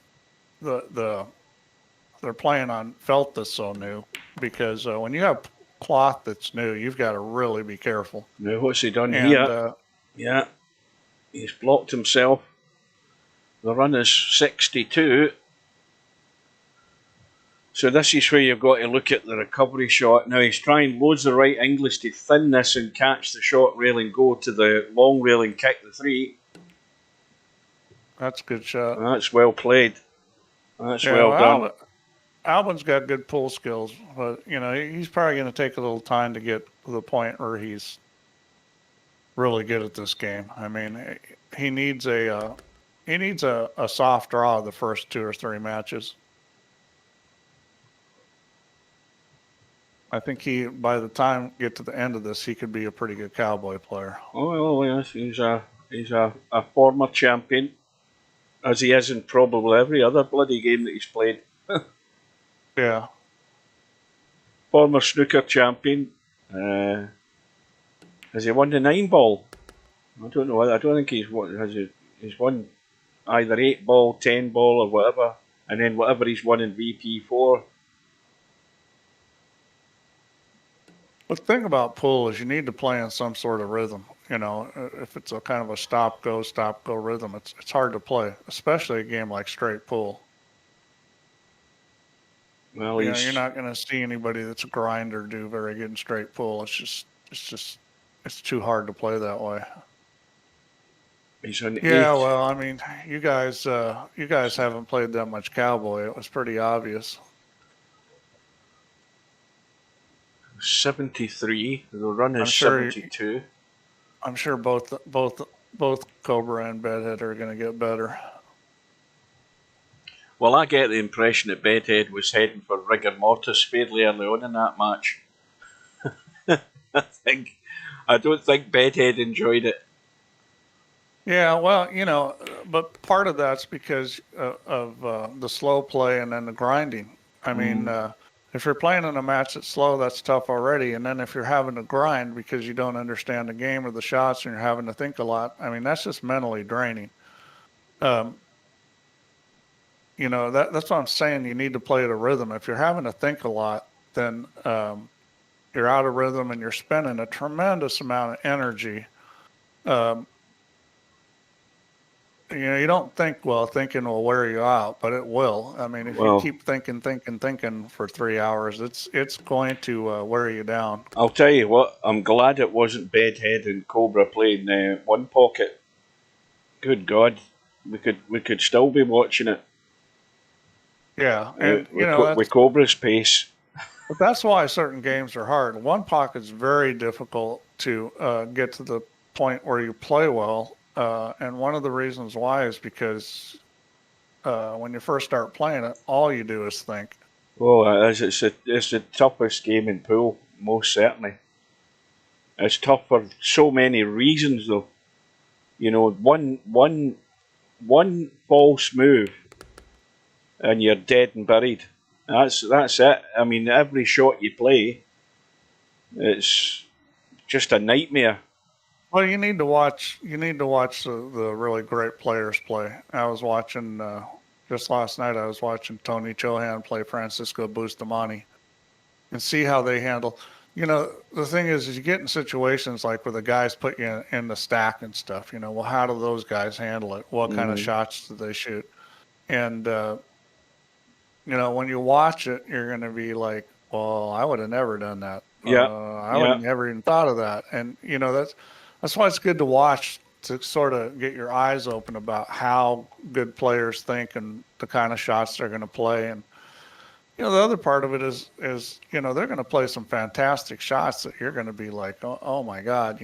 they're playing on felt that's so new. Because when you have cloth that's new, you've got to really be careful. Now, what's he done here? Yeah, he's blocked himself. The run is 62. So this is where you've got to look at the recovery shot. Now he's trying loads of right English to thin this and catch the short rail and go to the long rail and kick the 3. That's a good shot. That's well played. That's well done. Albin's got good pull skills, but he's probably going to take a little time to get to the point where he's really good at this game. I mean, he needs a soft draw the first 2 or 3 matches. I think by the time we get to the end of this, he could be a pretty good Cowboy player. Oh yes, he's a former champion, as he is in probably every other bloody game that he's played. Yeah. Former snooker champion. Has he won the 9-ball? I don't know. I don't think he's won either 8-ball, 10-ball, or whatever, and then whatever he's won in VP4. The thing about pool is you need to play in some sort of rhythm. If it's a kind of a stop go rhythm, it's hard to play, especially a game like straight pool. Well, you're not going to see anybody that's a grinder do very good in straight pool. It's too hard to play that way. He's on 8. Well, I mean, you guys haven't played that much Cowboy. It was pretty obvious. 73. The run is 72. I'm sure both Cobra and Bedhead are going to get better. Well, I get the impression that Bedhead was heading for rigor mortis fairly early on in that match. I don't think Bedhead enjoyed it. Yeah, well, but part of that's because of the slow play and then the grinding. I mean, if you're playing in a match that's slow, that's tough already. And then if you're having to grind because you don't understand the game or the shots and you're having to think a lot, I mean, that's just mentally draining. That's what I'm saying. You need to play at a rhythm. If you're having to think a lot, then you're out of rhythm and you're spending a tremendous amount of energy. You don't think, thinking will wear you out, but it will. I mean, if you keep thinking for 3 hours, it's going to wear you down. I'll tell you what, I'm glad it wasn't Bedhead and Cobra playing one pocket. Good God. we could still be watching it. Yeah, and that's with Cobra's pace. But that's why certain games are hard. One pocket's very difficult to get to the point where you play well, and one of the reasons why is because when you first start playing it, all you do is think. Oh, it is. It's the toughest game in pool, most certainly. It's tough for so many reasons, though. One false move, and you're dead and buried. That's it. I mean, every shot you play, it's just a nightmare. Well, you need to watch. You need to watch the really great players play. I was watching just last night. I was watching Tony Chohan play Francisco Bustamante, and see how they handle. The thing is you get in situations like where the guys put you in the stack and stuff. Well, how do those guys handle it? What kind of shots do they shoot? And when you watch it, you're going to be like, well, I would have never done that. I would have never even thought of that. And that's why it's good to watch, to sort of get your eyes open about how good players think and the kind of shots they're going to play. And the other part of it is they're going to play some fantastic shots that you're going to be like, oh my God,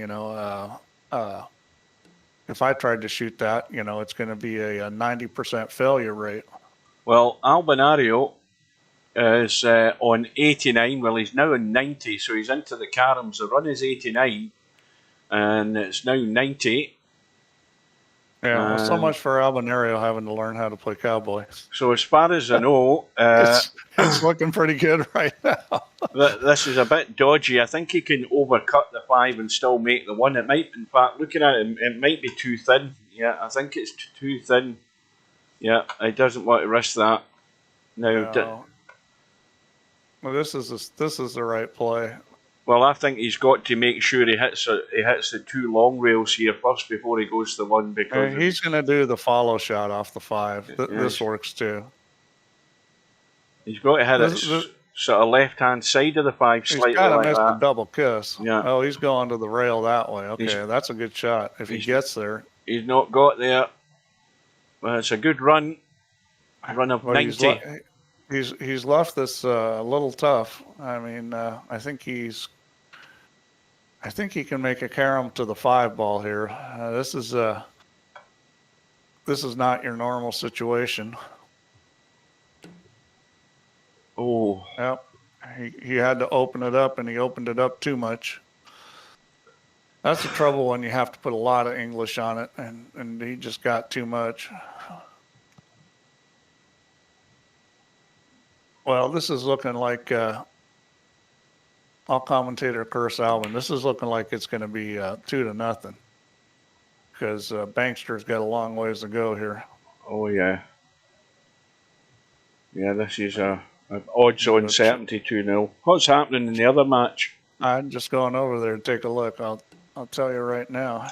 if I tried to shoot that, it's going to be a 90% failure rate. Well, Albinario is on 89. Well, he's now on 90, so he's into the caroms. The run is 89, and it's now 90. Yeah, well, so much for Albinario having to learn how to play Cowboy. So as far as I know, it's looking pretty good right now. This is a bit dodgy. I think he can overcut the 5 and still make the 1. It might, in fact, looking at it, it might be too thin. Yeah, I think it's too thin. Yeah, he doesn't want to risk that. No. Well, this is the right play. Well, I think he's got to make sure he hits the 2 long rails here first before he goes to 1, because he's going to do the follow shot off the 5. This works too. He's got to hit it sort of left-hand side of the 5 slightly. He's got to like miss that. the double kiss. Yeah. Oh, he's going to the rail that way. Okay, that's a good shot if he gets there. He's not got there. Well, it's a good run. A run of 90. He's left this a little tough. I mean, I think he can make a carom to the 5 ball here. This is not your normal situation. Oh. Yep. He had to open it up, and he opened it up too much. That's the trouble when you have to put a lot of English on it, and he just got too much. Well, this is looking like I'll commentator curse Alvin. This is looking like it's going to be 2-0 because Bankster's got a long ways to go here. Oh yeah. Yeah, this is odds-on certainty 2-0. What's happening in the other match? I'm just going over there to take a look. I'll tell you right now.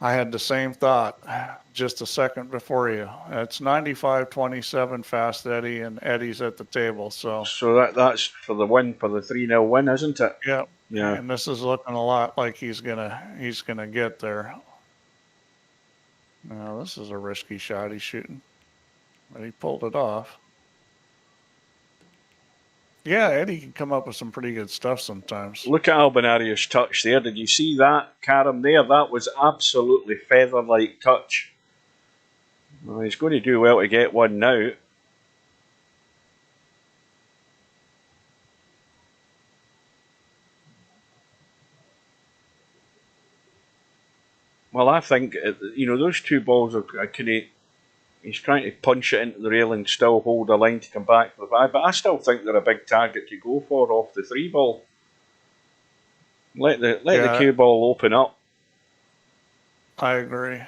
I had the same thought just a second before you. It's 95-27 Fast Eddie, and Eddie's at the table. So that's for the win, for the 3-0 win, isn't it? Yeah. Yeah. And this is looking a lot like he's gonna get there. Now this is a risky shot he's shooting, but he pulled it off. Yeah, Eddie can come up with some pretty good stuff sometimes. Look at Albinario's touch there. Did you see that, carom there? That was absolutely feather-like touch. Well, he's going to do well to get 1 now. Well, I think, those 2 balls are kind of... He's trying to punch it into the rail and still hold the line to come back for the 5. But I still think they're a big target to go for off the 3 ball. Let the cue ball open up. I agree.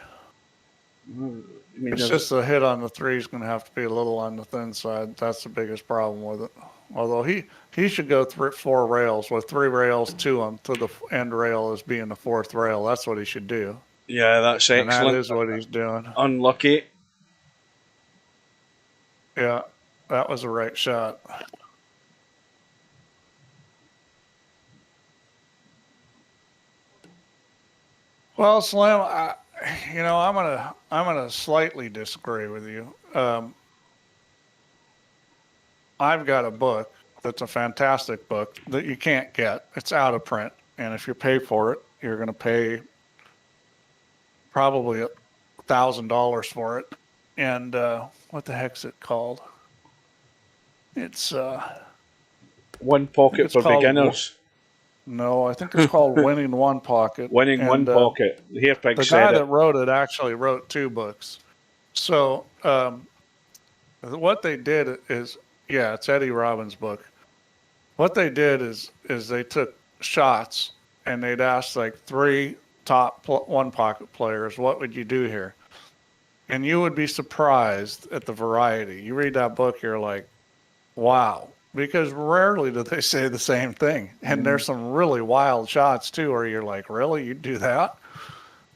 It's just a hit on the 3 is going to have to be a little on the thin side. That's the biggest problem with it. Although he should go 4 rails with 3 rails to him to the end rail as being the 4th rail. That's what he should do. Yeah, that's excellent. And that is what he's doing. Unlucky. Yeah, that was a right shot. Well, Slim, I'm gonna slightly disagree with you. I've got a book that's a fantastic book that you can't get. It's out of print, and if you pay for it, you're going to pay probably $1,000 for it. And what the heck's it called? It's One I think Pocket it's for called Beginners. no, I think it's called Winning One Pocket. Winning One And Pocket. The Hairpig the said guy that it. wrote it actually wrote two books. So what they did is, yeah, it's Eddie Robbins' book. What they did is they took shots and they'd ask like three top one pocket players, what would you do here? And you would be surprised at the variety. You read that book, you're like, wow, because rarely do they say the same thing. And there's some really wild shots too, where you're like, really, you do that?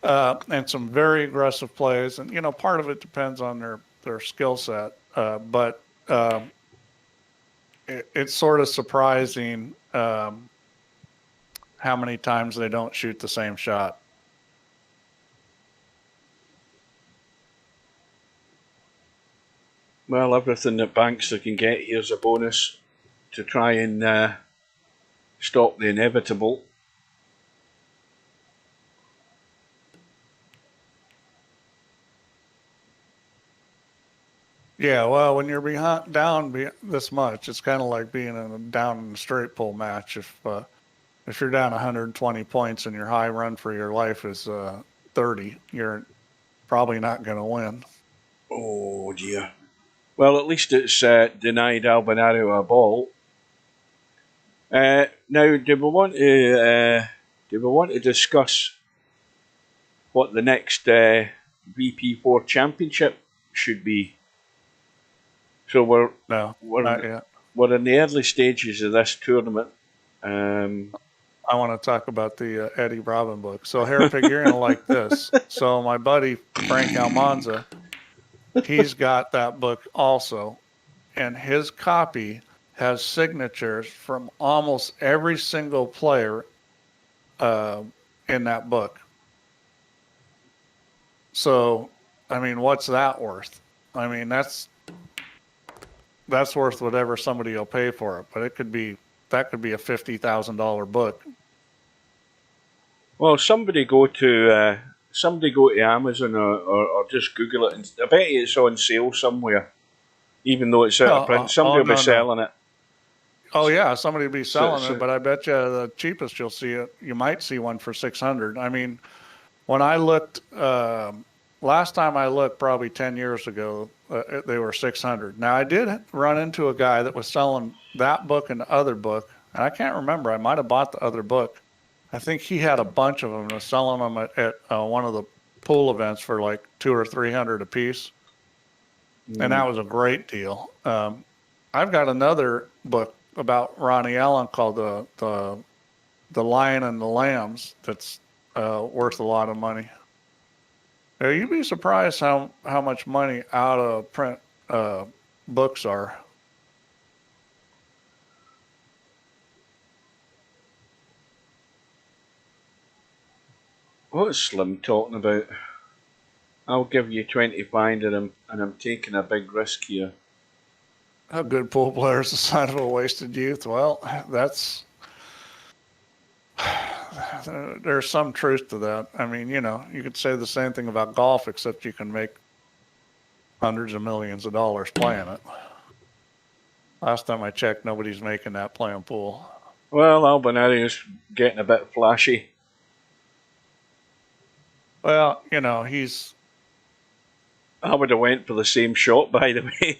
And some very aggressive plays. And part of it depends on their skill set. But it's sort of surprising how many times they don't shoot the same shot. Well, everything that Bankster can get here's a bonus to try and stop the inevitable. Yeah, well, when you're behind, down this much, it's kind of like being down in a straight pull match. If you're down 120 points and your high run for your life is 30, you're probably not going to win. Oh dear. Well, at least it's denied Albinario a ball. Now, do we want to discuss what the next VP4 championship should be? So No, not yet. we're in the early stages of this tournament. I want to talk about the Eddie Robin book. So, Hairpig, you're going to like this. So, my buddy Frank Almanza, he's got that book also, and his copy has signatures from almost every single player in that book. So, I mean, what's that worth? I mean, that's worth whatever somebody will pay for it, but that could be a $50,000 book. Well, somebody go to Amazon or just Google it. And I bet you it's on sale somewhere, even though it's out of print. Somebody will be selling it. Oh yeah, somebody will be selling it, but I bet you the cheapest you might see one for $600. I mean, when I looked last time I looked, probably 10 years ago, they were $600. Now I did run into a guy that was selling that book and the other book, and I can't remember. I might have bought the other book. I think he had a bunch of them and was selling them at one of the pool events for like $200 or $300 a piece, and that was a great deal. I've got another book about Ronnie Allen called the Lion and the Lambs that's worth a lot of money. Now, you'd be surprised how much money out of print books are. What's Slim talking about? I'll give you 25 and I'm taking a big risk here. A good pool player is a sign of a wasted youth. Well, there's some truth to that. I mean, you could say the same thing about golf, except you can make hundreds of millions of dollars playing it. Last time I checked, nobody's making that playing pool. Well, Albinario's getting a bit flashy. Well, he's... I would have went for the same shot, by the way.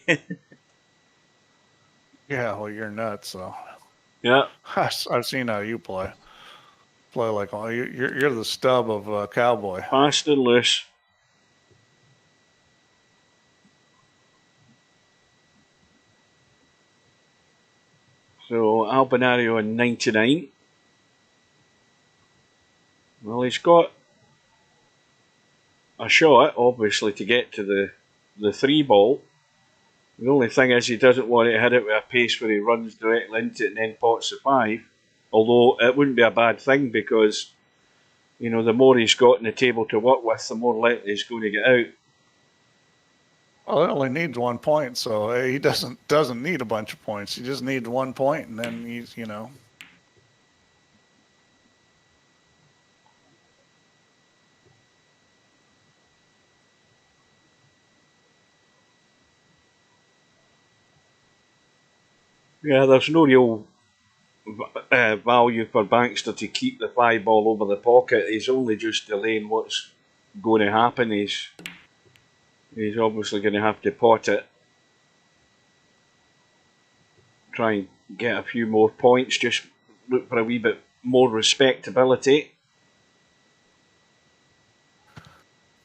Yeah, well, you're nuts, so... Yeah. I've seen how you play. Play like you're the stub of Cowboy. Fast and loose. So Albinario in 99. Well, he's got a shot, obviously, to get to the 3 ball. The only thing is he doesn't want to hit it with a pace where he runs directly into it and then pots the 5. Although it wouldn't be a bad thing because You know, the more he's got in the table to work with, the more likely he's going to get out. Well, it only needs 1 point, so he doesn't need a bunch of points. He just needs 1 point, and then he's, you know. Yeah, there's no real value for Bankster to keep the 5 ball over the pocket. He's only just delaying what's going to happen. He's obviously going to have to pot it, try and get a few more points, just look for a wee bit more respectability.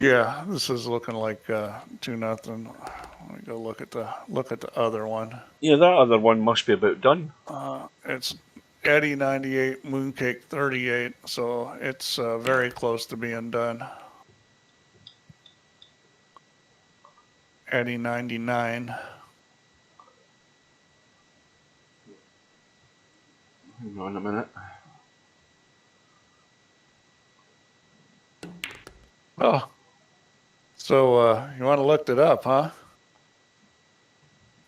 Yeah, this is looking like 2-0. Let me go look at the other one. Yeah, that other one must be about done. It's Eddie 98, Mooncake 38, so it's very close to being done. Eddie 99. Hang on a minute. Oh, so you want to look it up, huh?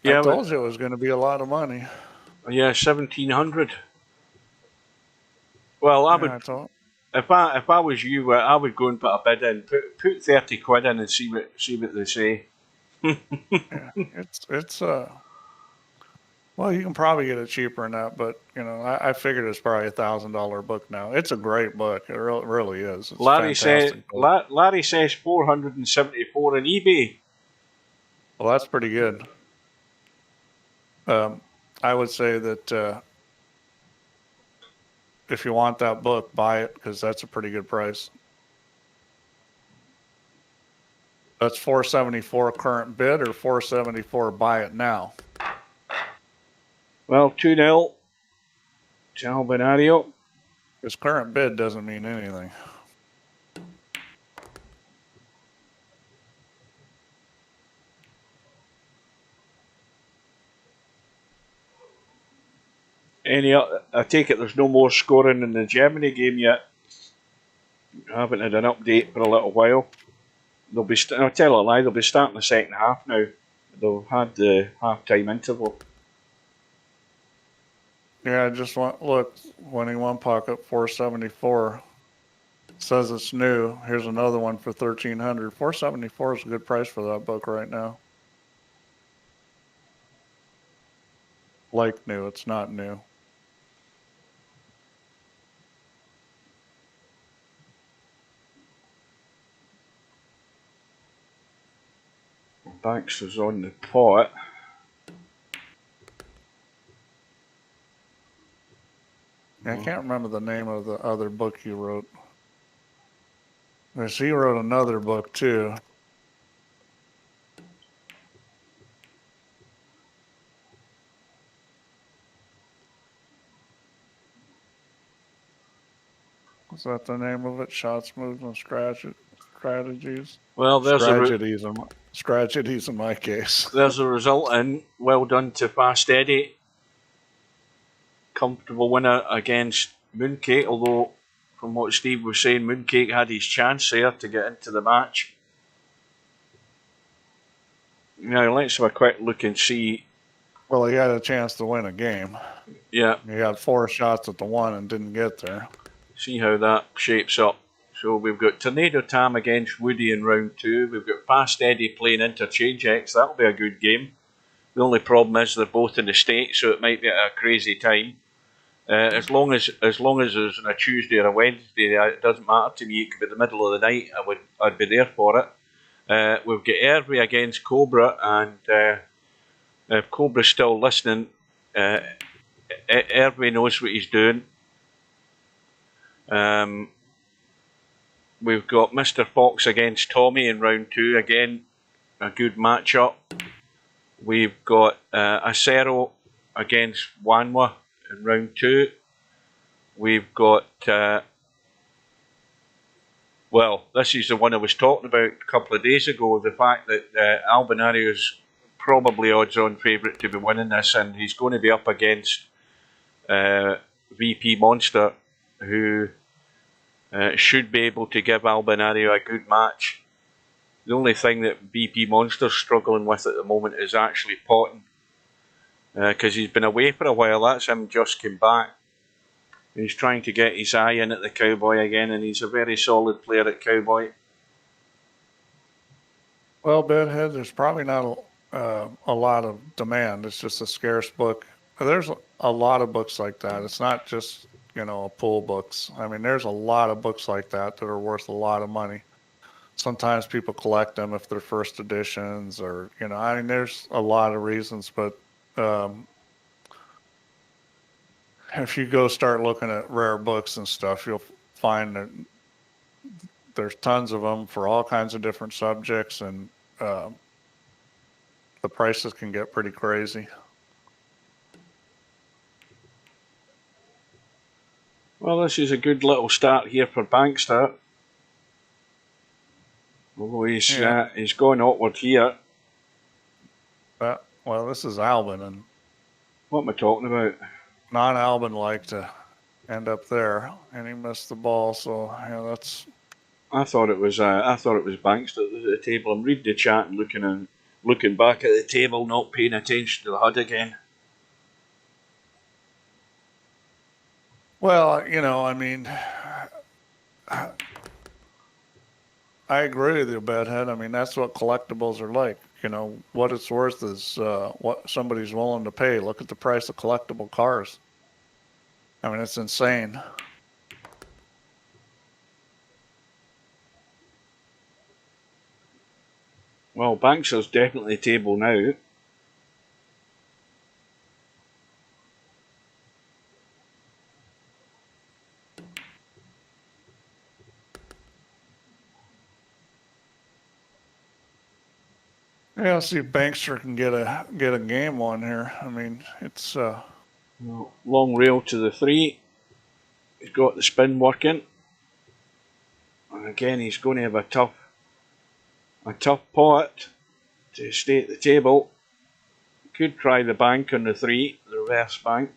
Yeah, I told you it was going to be a lot of money. Yeah, 1,700. Well, I would. If I was you, I would go and put a bid in. Put 30 quid in and see what they say. Yeah, it's well, you can probably get it cheaper than that, but you know, I figured it's probably $1,000 book now. It's a great book. It really is. It's Larry says 474 on eBay. Well, that's pretty good. I would say that if you want that book, buy it because that's a pretty good price. That's 474 current bid or 474 buy it now. Well, 2-0 to Albinario. Because current bid doesn't mean anything. I take it there's no more scoring in the Germany game yet. I haven't had an update for a little while. I'll tell a lie, they'll be starting the second half now. They've had the half-time interval. Yeah, I just look, winning one puck at 474. Says it's new. Here's another one for 1,300. 474 is a good price for that book right now. Like new, it's not new. Bankster's on the pot. I can't remember the name of the other book he wrote. He wrote another book too. Is that the name of it? Shots, moves, and strategies? Well, there's strategies in my case. There's a result in. Well done to Fast Eddie. Comfortable winner against Mooncake, although from what Steve was saying, Mooncake had his chance there to get into the match. Now let's have a quick look and see. Well, he had a chance to win a game. Yeah. He had 4 shots at the one and didn't get there. See how that shapes up. So we've got Tornado Tam against Woody in round 2. We've got Fast Eddie playing Interchange X. That'll be a good game. The only problem is they're both in the States, so it might be a crazy time. As long as it's on a Tuesday or a Wednesday, it doesn't matter to me. It could be the middle of the night. I'd be there for it. We've got Hervey against Cobra, and if Cobra's still listening, Hervey knows what he's doing. We've got Mr. Fox against Tommy in round 2. Again, a good matchup. We've got Acero against Wanwa in round 2. We've got, well, this is the one I was talking about a couple of days ago, the fact that Albinario is probably odds-on favourite to be winning this, and he's going to be up against VP Monster, who should be able to give Albinario a good match. The only thing that VP Monster's struggling with at the moment is actually potting. Because he's been away for a while. That's him just came back. He's trying to get his eye in at the Cowboy again, and he's a very solid player at Cowboy. Well, Bedhead, there's probably not a lot of demand. It's just a scarce book. There's a lot of books like that. It's not just, pool books. I mean, there's a lot of books like that are worth a lot of money. Sometimes people collect them if they're first editions or, I mean, there's a lot of reasons, but if you go start looking at rare books and stuff, you'll find that there's tons of them for all kinds of different subjects, and the prices can get pretty crazy. Well, this is a good little start here for Bankster. Although he's going upward here. Well, this is Albin, and what am I talking about? Non-Albin like to end up there, and he missed the ball. So that's. I thought it was Bankster at the table. I'm reading the chat and looking back at the table, not paying attention to the HUD again. Well, I mean, I agree with you, Bedhead. I mean, that's what collectibles are like. What it's worth is what somebody's willing to pay. Look at the price of collectible cars. I mean, it's insane. Well, Bankster's definitely table now. Yeah, I'll see if Bankster can get a game on here. I mean, it's long rail to the 3. He's got the spin working. And again, he's going to have a tough pot to stay at the table. Could try the bank on the 3, the reverse bank.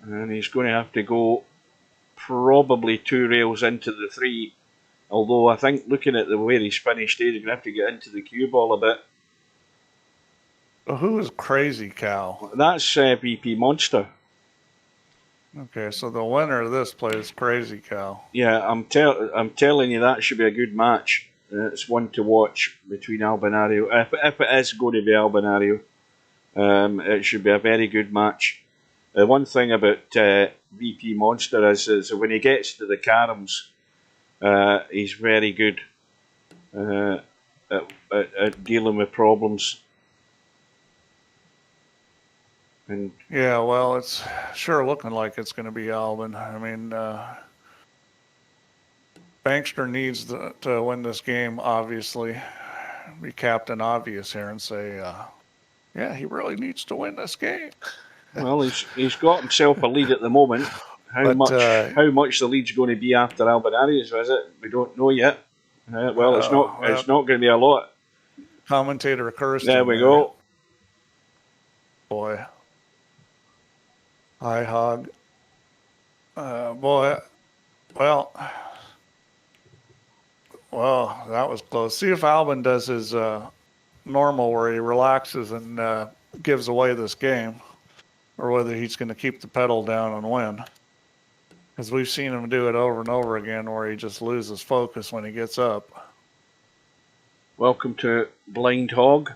And he's going to have to go probably 2 rails into the 3. Although I think looking at the way he's finished, he's going to have to get into the cue ball a bit. Well, who is Crazy Cow? That's VP Monster. Okay, so the winner of this plays Crazy Cow. Yeah, I'm telling you that should be a good match. It's one to watch between Albinario. If it is going to be Albinario, it should be a very good match. The one thing about VP Monster is when he gets to the caroms, he's very good at dealing with problems. And yeah, well, it's sure looking like it's going to be Albin. I mean, Bankster needs to win this game, obviously. Be Captain Obvious here and say, yeah, he really needs to win this game. Well, he's got himself a lead at the moment. How much the lead's going to be after Albinario's visit, we don't know yet. Well, it's not going to be a lot. Commentator Kirsten. There we go. Boy. Hi, Hog. Boy. Well, that was close. See if Albin does his normal where he relaxes and gives away this game, or whether he's going to keep the pedal down and win. Because we've seen him do it over and over again where he just loses focus when he gets up. Welcome to Blind Hog.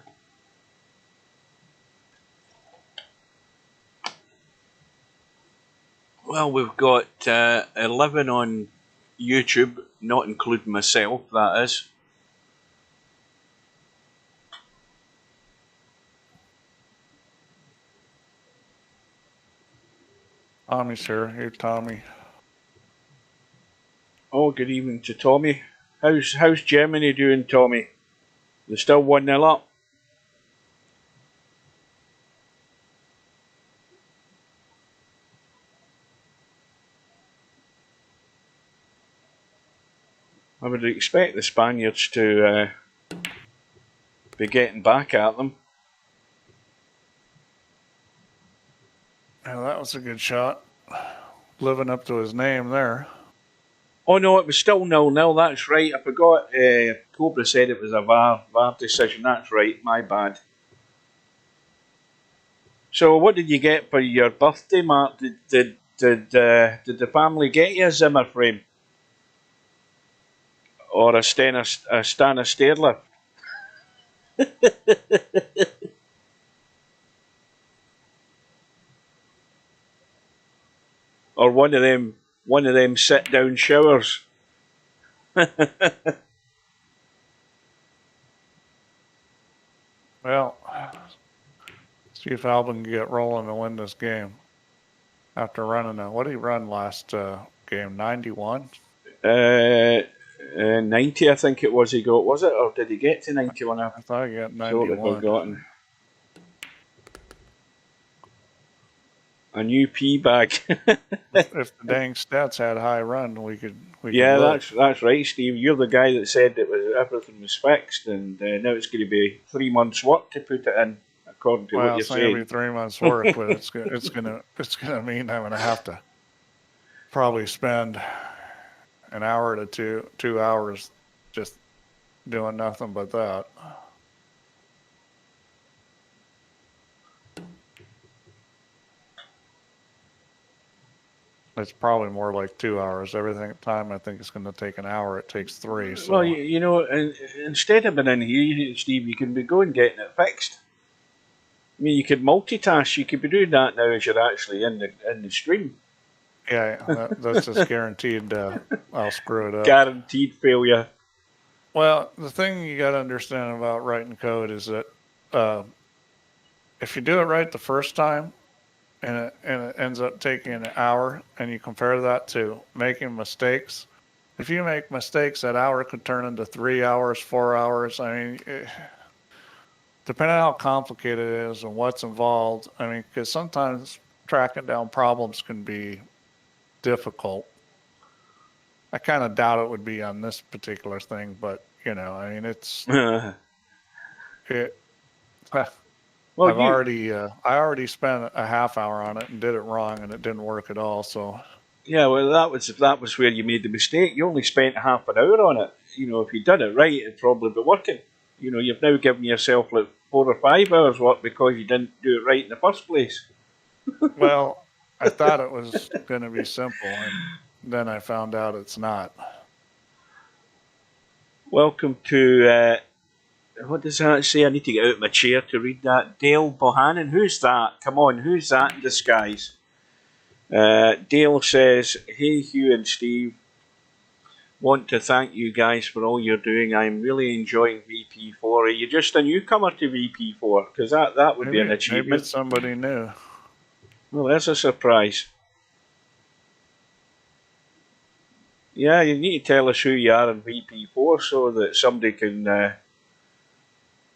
Well, we've got 11 on YouTube, not including myself, that is. Tommy's here. Here, Tommy. Oh, good evening to Tommy. How's Germany doing, Tommy? They're still 1-0 up. I would expect the Spaniards to be getting back at them. Yeah, that was a good shot. living up to his name there. Oh no, it was still 0-0. That's right. I forgot. Cobra said it was a VAR decision. That's right. My bad. So, what did you get for your birthday, Mark? Did the family get you a Zimmer frame or a Stana stairlift? Or one of them sit down showers? Well, see if Albin can get rolling to win this game. After running what did he run last game? 91? 90, I think it was he got. Was it? Or did he get to 91? I thought he got Totally 91. forgotten. A new pee bag. If the dang stats had high run, we could. Yeah, that's right, Steve. You're the guy that said everything was fixed, and now it's going to be 3 months' work to put it in, according to what you're saying. Well, it's not going to be 3 months' work, but it's gonna mean I'm gonna have to probably spend an hour to 2 hours just doing nothing but that. It's probably more like 2 hours. Everything at time I think it's going to take an hour. It takes 3. So. Well, you know, instead of being in here, Steve, you can be going getting it fixed. I mean, you could multitask. You could be doing that now as you're actually in the stream. Yeah, that's just guaranteed. I'll screw it up. Guaranteed failure. Well, the thing you got to understand about writing code is that if you do it right the first time, and it ends up taking an hour, and you compare that to making mistakes. If you make mistakes, that hour could turn into 3 hours, 4 hours. I mean, depending on how complicated it is and what's involved. I mean, because sometimes tracking down problems can be difficult. I kind of doubt it would be on this particular thing, but I mean, it's it. Well, I already spent a half hour on it and did it wrong, and it didn't work at all. So. Yeah, well, that was where you made the mistake. You only spent half an hour on it. If you did it right, it'd probably be working. You've now given yourself like 4 or 5 hours work because you didn't do it right in the first place. Well, I thought it was going to be simple, and then I found out it's not. Welcome to. What does that say? I need to get out of my chair to read that. Dale Bohannon. Who's that? Come on, who's that in disguise? Dale says, "Hey Hugh and Steve, want to thank you guys for all you're doing. I'm really enjoying VP4. Are you just a newcomer to VP4? Because that would be an achievement. Maybe it's somebody new. Well, there's a surprise. Yeah, you need to tell us who you are in VP4 so that somebody can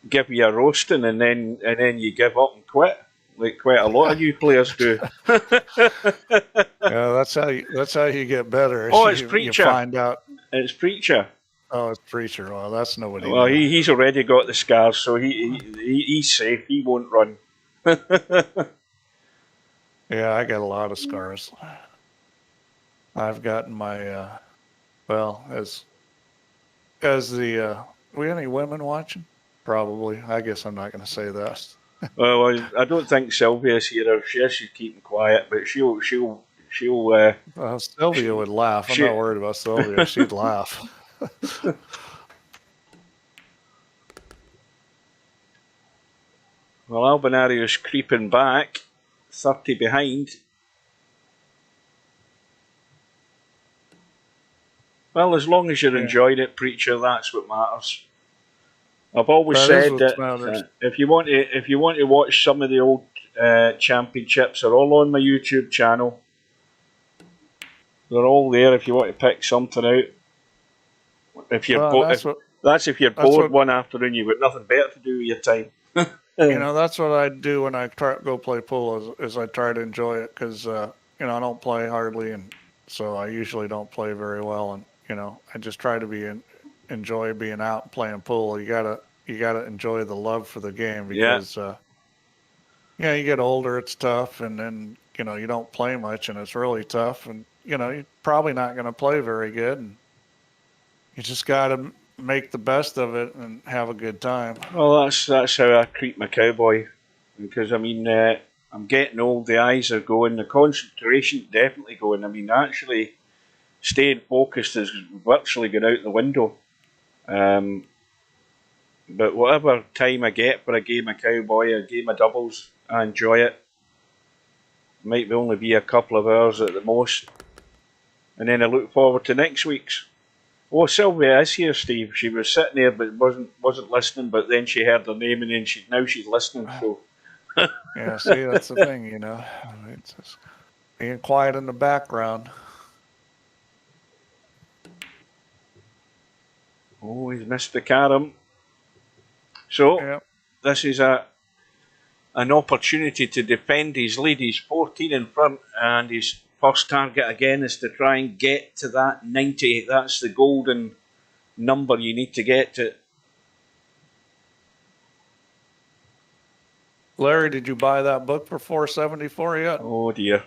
give you a roasting and then you give up and quit, like quite a lot of new players do." Yeah, that's how you get better. Oh, it's Preacher. You find out. It's Preacher. Oh, it's Preacher. Well, that's nobody. Well, he's already got the scars, so he's safe. He won't run. Yeah, I got a lot of scars. I've gotten my as the we any women watching? Probably. I guess I'm not going to say that. Well, I don't think Sylvia's here. She's keeping quiet, but she'll. Sylvia would laugh. I'm not worried about Sylvia. She'd laugh. Well, Albinario's creeping back, 30 behind. Well, as long as you're enjoying it, Preacher, that's what matters. I've always said that if you want to watch some of the old championships, they're all on my YouTube channel. They're all there if you want to pick something out. If you're if you're bored one afternoon, you've got nothing better to do with your time. That's what I do when I go play pool. Is I try to enjoy it because I don't play hardly, and so I usually don't play very well. And I just try to enjoy being out and playing pool. You gotta enjoy the love for the game because you get older, it's tough, and then you don't play much and it's really tough, and you're probably not going to play very good, and you just got to make the best of it and have a good time. Well, that's how I treat my Cowboy, because I mean, I'm getting old. The eyes are going. The concentration definitely going. I mean, actually staying focused is virtually going out the window. But whatever time I get for a game of Cowboy, a game of doubles, I enjoy it. Might only be a couple of hours at the most, and then I look forward to next week's. Oh, Sylvia is here, Steve. She was sitting there but wasn't listening. But then she heard her name, and then now she's listening. So Yeah, see, that's the thing, it's just being quiet in the background. oh, he's missed the carom. So Yep. this is an opportunity to defend his lead. He's 14 in front, and his first target again is to try and get to that 90. That's the golden number you need to get to. Larry, did you buy that book for $4.74 yet? Oh dear.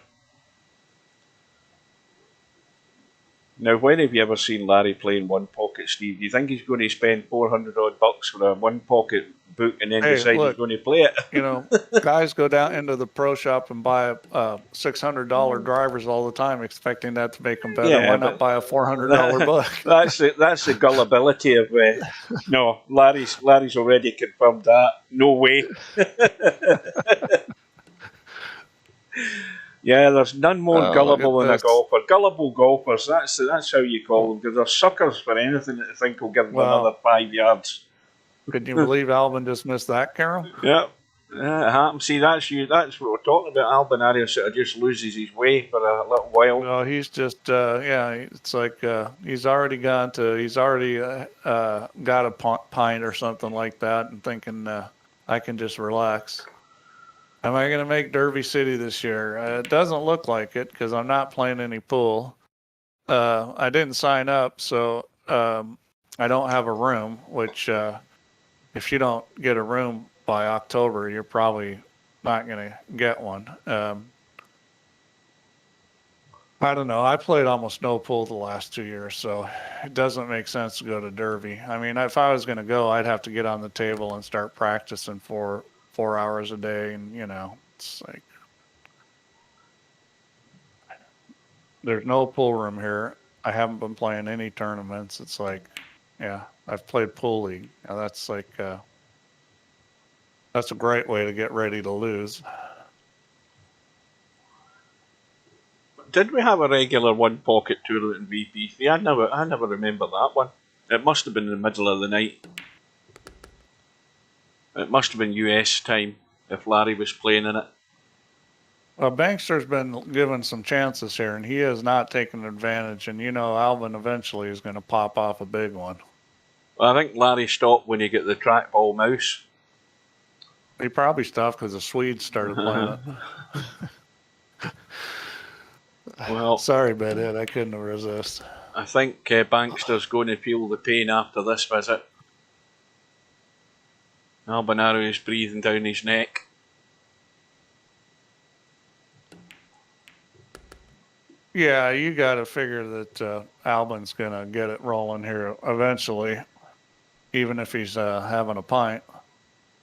Now, when have you ever seen Larry playing one pocket, Steve? Do you think he's going to spend 400 odd bucks for a one pocket book and then decide he's going to play it? Guys go down into the pro shop and buy $600 drivers all the time, expecting that to make them better. Yeah, why not buy a $400 book? That's the gullibility of. No, Larry's already confirmed that. No way. Yeah, there's none more gullible than a golfer. Gullible golfers, that's how you call them, because they're suckers for anything that they think will give them another 5 yards. Could you believe Alvin just missed that, Carol? Yeah, it happens. See, that's what we're talking about. Albinario sort of just loses his way for a little while. Well, he's just, it's like he's already got a pint or something like that and thinking I can just relax. Am I going to make Derby City this year? It doesn't look like it because I'm not playing any pool. I didn't sign up, so I don't have a room, which if you don't get a room by October, you're probably not going to get one. I don't know. I played almost no pool the last 2 years, so it doesn't make sense to go to Derby. I mean, if I was going to go, I'd have to get on the table and start practicing for 4 hours a day, and it's like there's no pool room here. I haven't been playing any tournaments. It's like, yeah, I've played pool league. Now that's like that's a great way to get ready to lose. Did we have a regular one pocket tournament in VP3? I never remember that one. It must have been in the middle of the night. It must have been US time if Larry was playing in it. Well, Bankster's been given some chances here, and he has not taken advantage. And Alvin eventually is going to pop off a big one. Well, I think Larry stopped when he got the trackball mouse. He probably stopped because the Swedes started playing it. Well, sorry, Bedhead, I couldn't resist. I think Bankster's going to feel the pain after this visit. Albinario is breathing down his neck. Yeah, you got to figure that Albin's going to get it rolling here eventually, even if he's having a pint.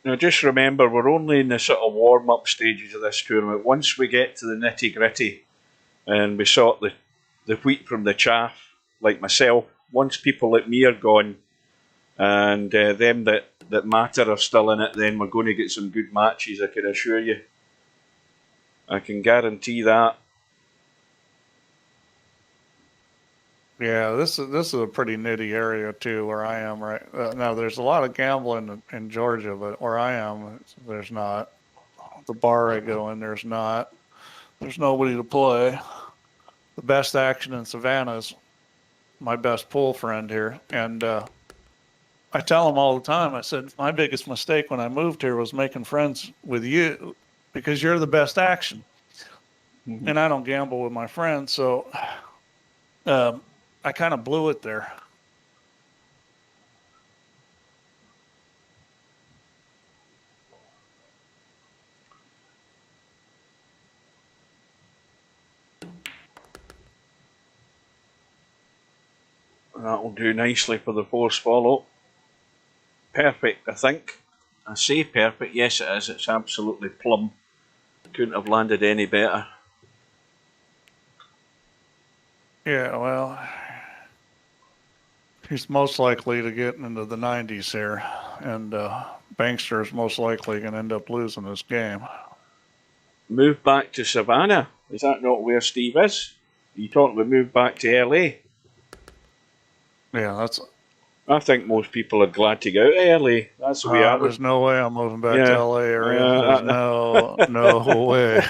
Now, just remember, we're only in the sort of warm-up stages of this tournament. Once we get to the nitty-gritty and we sort the wheat from the chaff, like myself, once people like me are gone and them that matter are still in it, then we're going to get some good matches, I can assure you. I can guarantee that. Yeah, this is a pretty nitty area too, where I am right now. There's a lot of gambling in Georgia, but where I am, there's not. The bar I go in, there's not. There's nobody to play. The best action in Savannah is my best pool friend here, and I tell him all the time. I said my biggest mistake when I moved here was making friends with you because you're the best action, and I don't gamble with my friends, so. I kind of blew it there. That'll do nicely for the force follow. Perfect, I think. I say perfect. Yes, it is. It's absolutely plumb. Couldn't have landed any better. Yeah, well, he's most likely to get into the 90s here, and Bankster is most likely going to end up losing this game. Move back to Savannah. Is that not where Steve is? Are you talking about move back to LA? Yeah, that's. I think most people are glad to get out of LA. That's the way I would. There's no way I'm moving back to LA area. There's no way.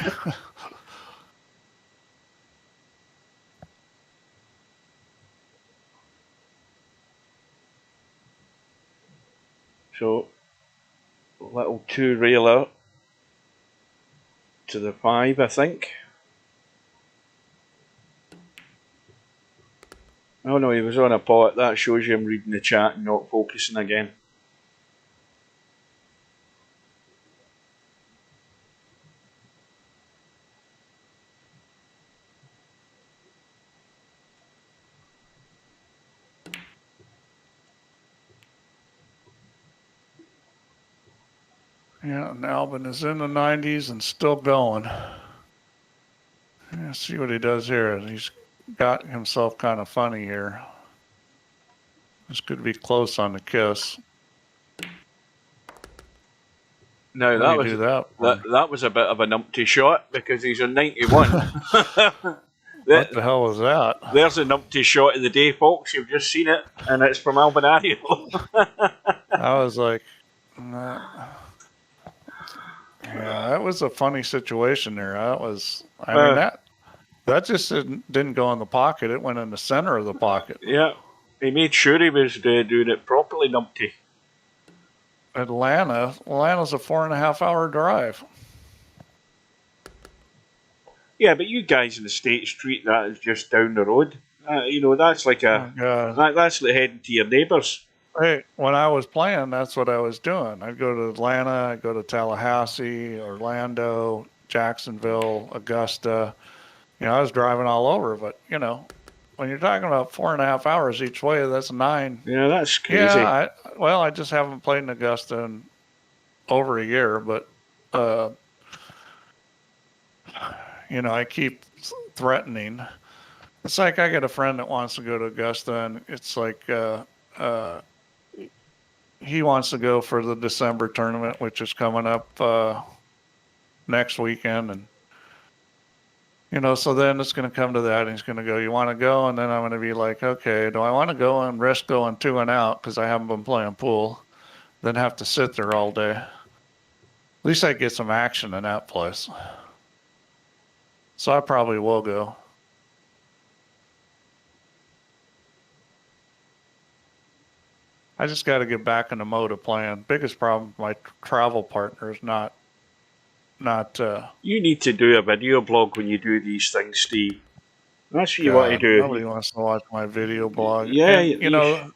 So, little two-railer to the 5, I think. Oh no, he was on a pot. That shows you him reading the chat and not focusing again. Yeah, and Albin is in the 90s and still going. Yeah, see what he does here. He's got himself kind of funny here. This could be close on the kiss. Now that was a bit of a numpty shot because he's on 91. What the hell was that? There's a numpty shot of the day, folks. You've just seen it, and it's from Albinario. I was like, yeah, that was a funny situation there. That was, I mean, that just didn't go in the pocket. It went in the center of the pocket. Yeah, he made sure he was doing it properly, numpty. Atlanta's a 4.5 hour drive. Yeah, but you guys in the States treat that as just down the road. You know, that's like that's like heading to your neighbours. Hey, when I was playing, that's what I was doing. I'd go to Atlanta, I'd go to Tallahassee, Orlando, Jacksonville, Augusta. You know, I was driving all over, but you know, when you're talking about 4.5 hours each way, that's 9. Yeah, that's crazy. Yeah, I just haven't played in Augusta in over a year, but you know, I keep threatening. It's like I got a friend that wants to go to Augusta, and it's like he wants to go for the December tournament, which is coming up next weekend, and you know, so then it's going to come to that, and he's going to go, you want to go? And then I'm going to be like, okay, do I want to go and risk going 2 and out because I haven't been playing pool, then have to sit there all day? At least I get some action in that place. So I probably will go. I just got to get back in the mode of playing. Biggest problem, my travel partner is not. You need to do a video blog when you do these things, Steve. That's what you want to do. Nobody wants to watch my video blog. Yeah, and, you know,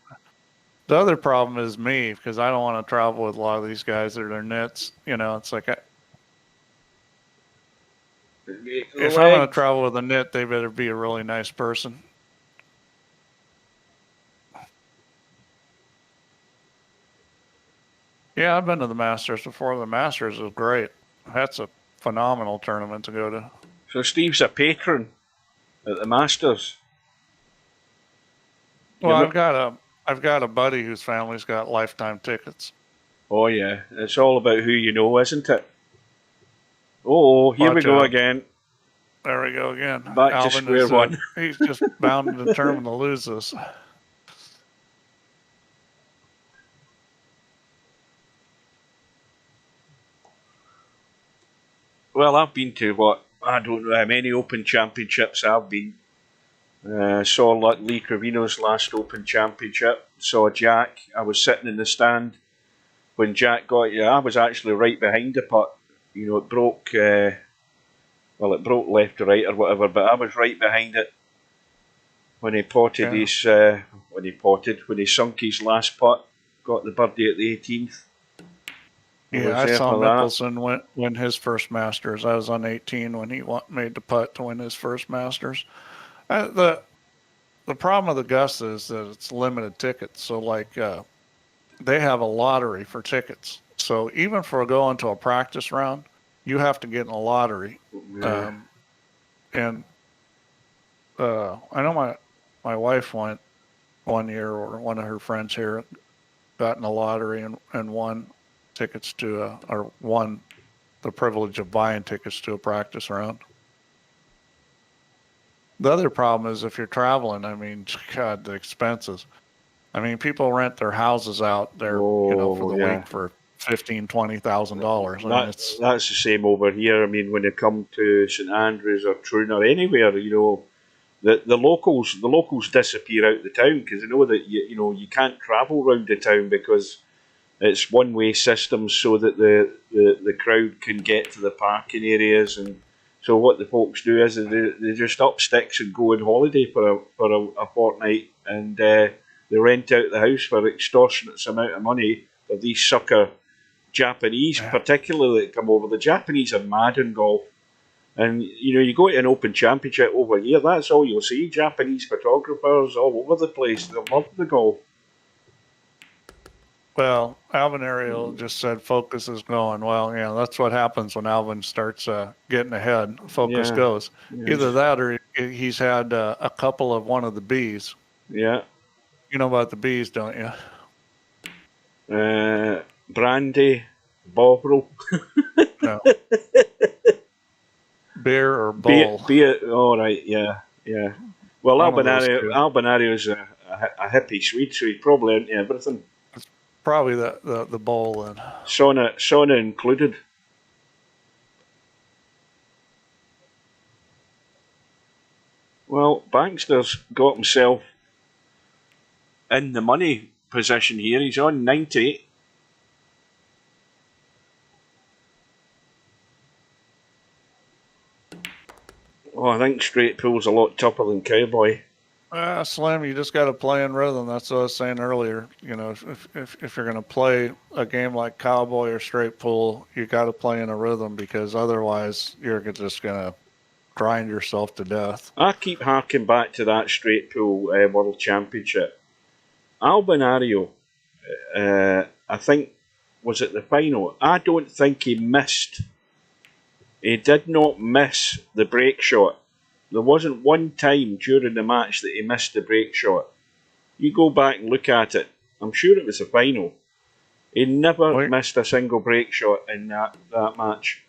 the other problem is me, because I don't want to travel with a lot of these guys that are nits. You know, it's like if I'm going to travel with a nit, they better be a really nice person. Yeah, I've been to the Masters before. The Masters was great. That's a phenomenal tournament to go to. So Steve's a patron at the Masters. Well, I've got a buddy whose family's got lifetime tickets. Oh yeah, it's all about who you know, isn't it? Oh, here we go again. There we go again. Back to square one. He's just bound and determined to lose this. Well, I've been to I don't know how many Open Championships I've been. Saw Lee Cravino's last Open Championship. Saw Jack. I was sitting in the stand when Jack got it. I was actually right behind the putt. You know, it broke. It broke left to right or whatever, but I was right behind it when he potted when he sunk his last putt. Got the birdie at the 18th. Yeah, I saw Mickelson win his first Masters. I was on 18 when he made the putt to win his first Masters. The the problem with Augusta is that it's limited tickets. So like they have a lottery for tickets. So even for going to a practice round, you have to get in a lottery. Yeah. And I know my wife went one year, or one of her friends here got in a lottery and won tickets to or won the privilege of buying tickets to a practice round. The other problem is if you're traveling, I mean, God, the expenses. I mean, people rent their houses out there, for Oh, the yeah. week for $15,000-$20,000. I mean, That's the same over here. I mean, when you come to St Andrews or Troon or anywhere, the locals disappear out the town because they know that you can't travel round the town because it's one way systems so that the crowd can get to the parking areas. And so what the folks do is they just up sticks and go on holiday for a fortnight, and they rent out the house for extortionate amount of money for these sucker Japanese, particularly that come over. The Japanese are mad in golf. And you go to an open championship over here, that's all you'll see. Japanese photographers all over the place. They love the golf. well, Albinario just said focus is going. Well, yeah, that's what happens when Alvin starts getting ahead. Focus Yeah. goes. Yeah. Either that or he's had a couple of one of the bees. Yeah. You know about the bees, don't you? Brandy, Bovril. No. Beer or Beer, bull. all right, yeah, yeah. Well, One of those two. Albinario's a hippie Swede, so he's probably into everything. It's probably the bowl then. Sauna included. Well, Bankster's got himself in the money position here. He's on 90. Oh, I think straight pool's a lot tougher than Cowboy. Slim, you just got to play in rhythm. That's what I was saying earlier. If you're going to play a game like Cowboy or straight pool, you got to play in a rhythm, because otherwise you're just going to grind yourself to death. I keep harking back to that straight pool World Championship. Albinario, I think, was at the final. I don't think he missed. He did not miss the break shot. There wasn't one time during the match that he missed the break shot. You go back and look at it. I'm sure it was the final. He never missed a single break shot in that match.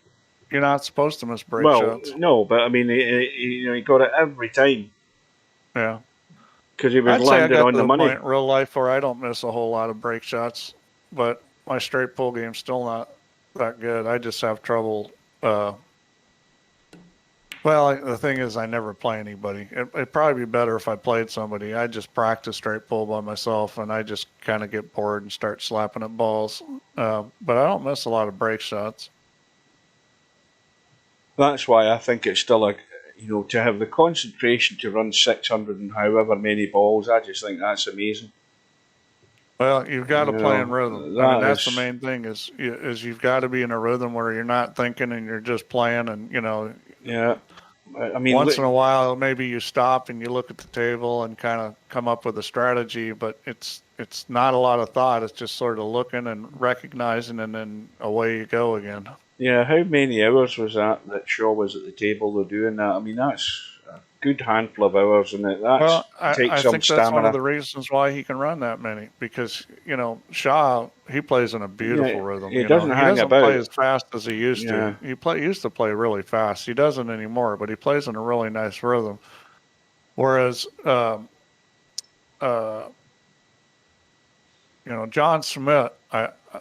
You're not supposed to miss break shots. No, but I mean, he got it every time. Yeah. Because he was I'd say I landing got on to the the money. point in real life where I don't miss a whole lot of break shots, but my straight pull game's still not that good. I just have trouble. Well, the thing is, I never play anybody. It'd probably be better if I played somebody. I just practice straight pull by myself, and I just kind of get bored and start slapping at balls. But I don't miss a lot of break shots. That's why I think it's still to have the concentration to run 600 and however many balls. I just think that's amazing. Well, you've got to play in rhythm. I mean, that's the main thing is you've got to be in a rhythm where you're not thinking and you're just playing, and Yeah. I mean, once in a while, maybe you stop and you look at the table and kind of come up with a strategy, but it's not a lot of thought. It's just sort of looking and recognizing, and then away you go again. Yeah, how many hours was that Shaw was at the table doing that? I mean, that's a good handful of hours, and I takes think some that's one of stamina. the reasons why he can run that many, because Shaw, he plays in a beautiful rhythm. He doesn't hang about. Play as fast as he used to. He used to play really fast. He doesn't anymore, but he plays in a really nice rhythm. Whereas, John Smith,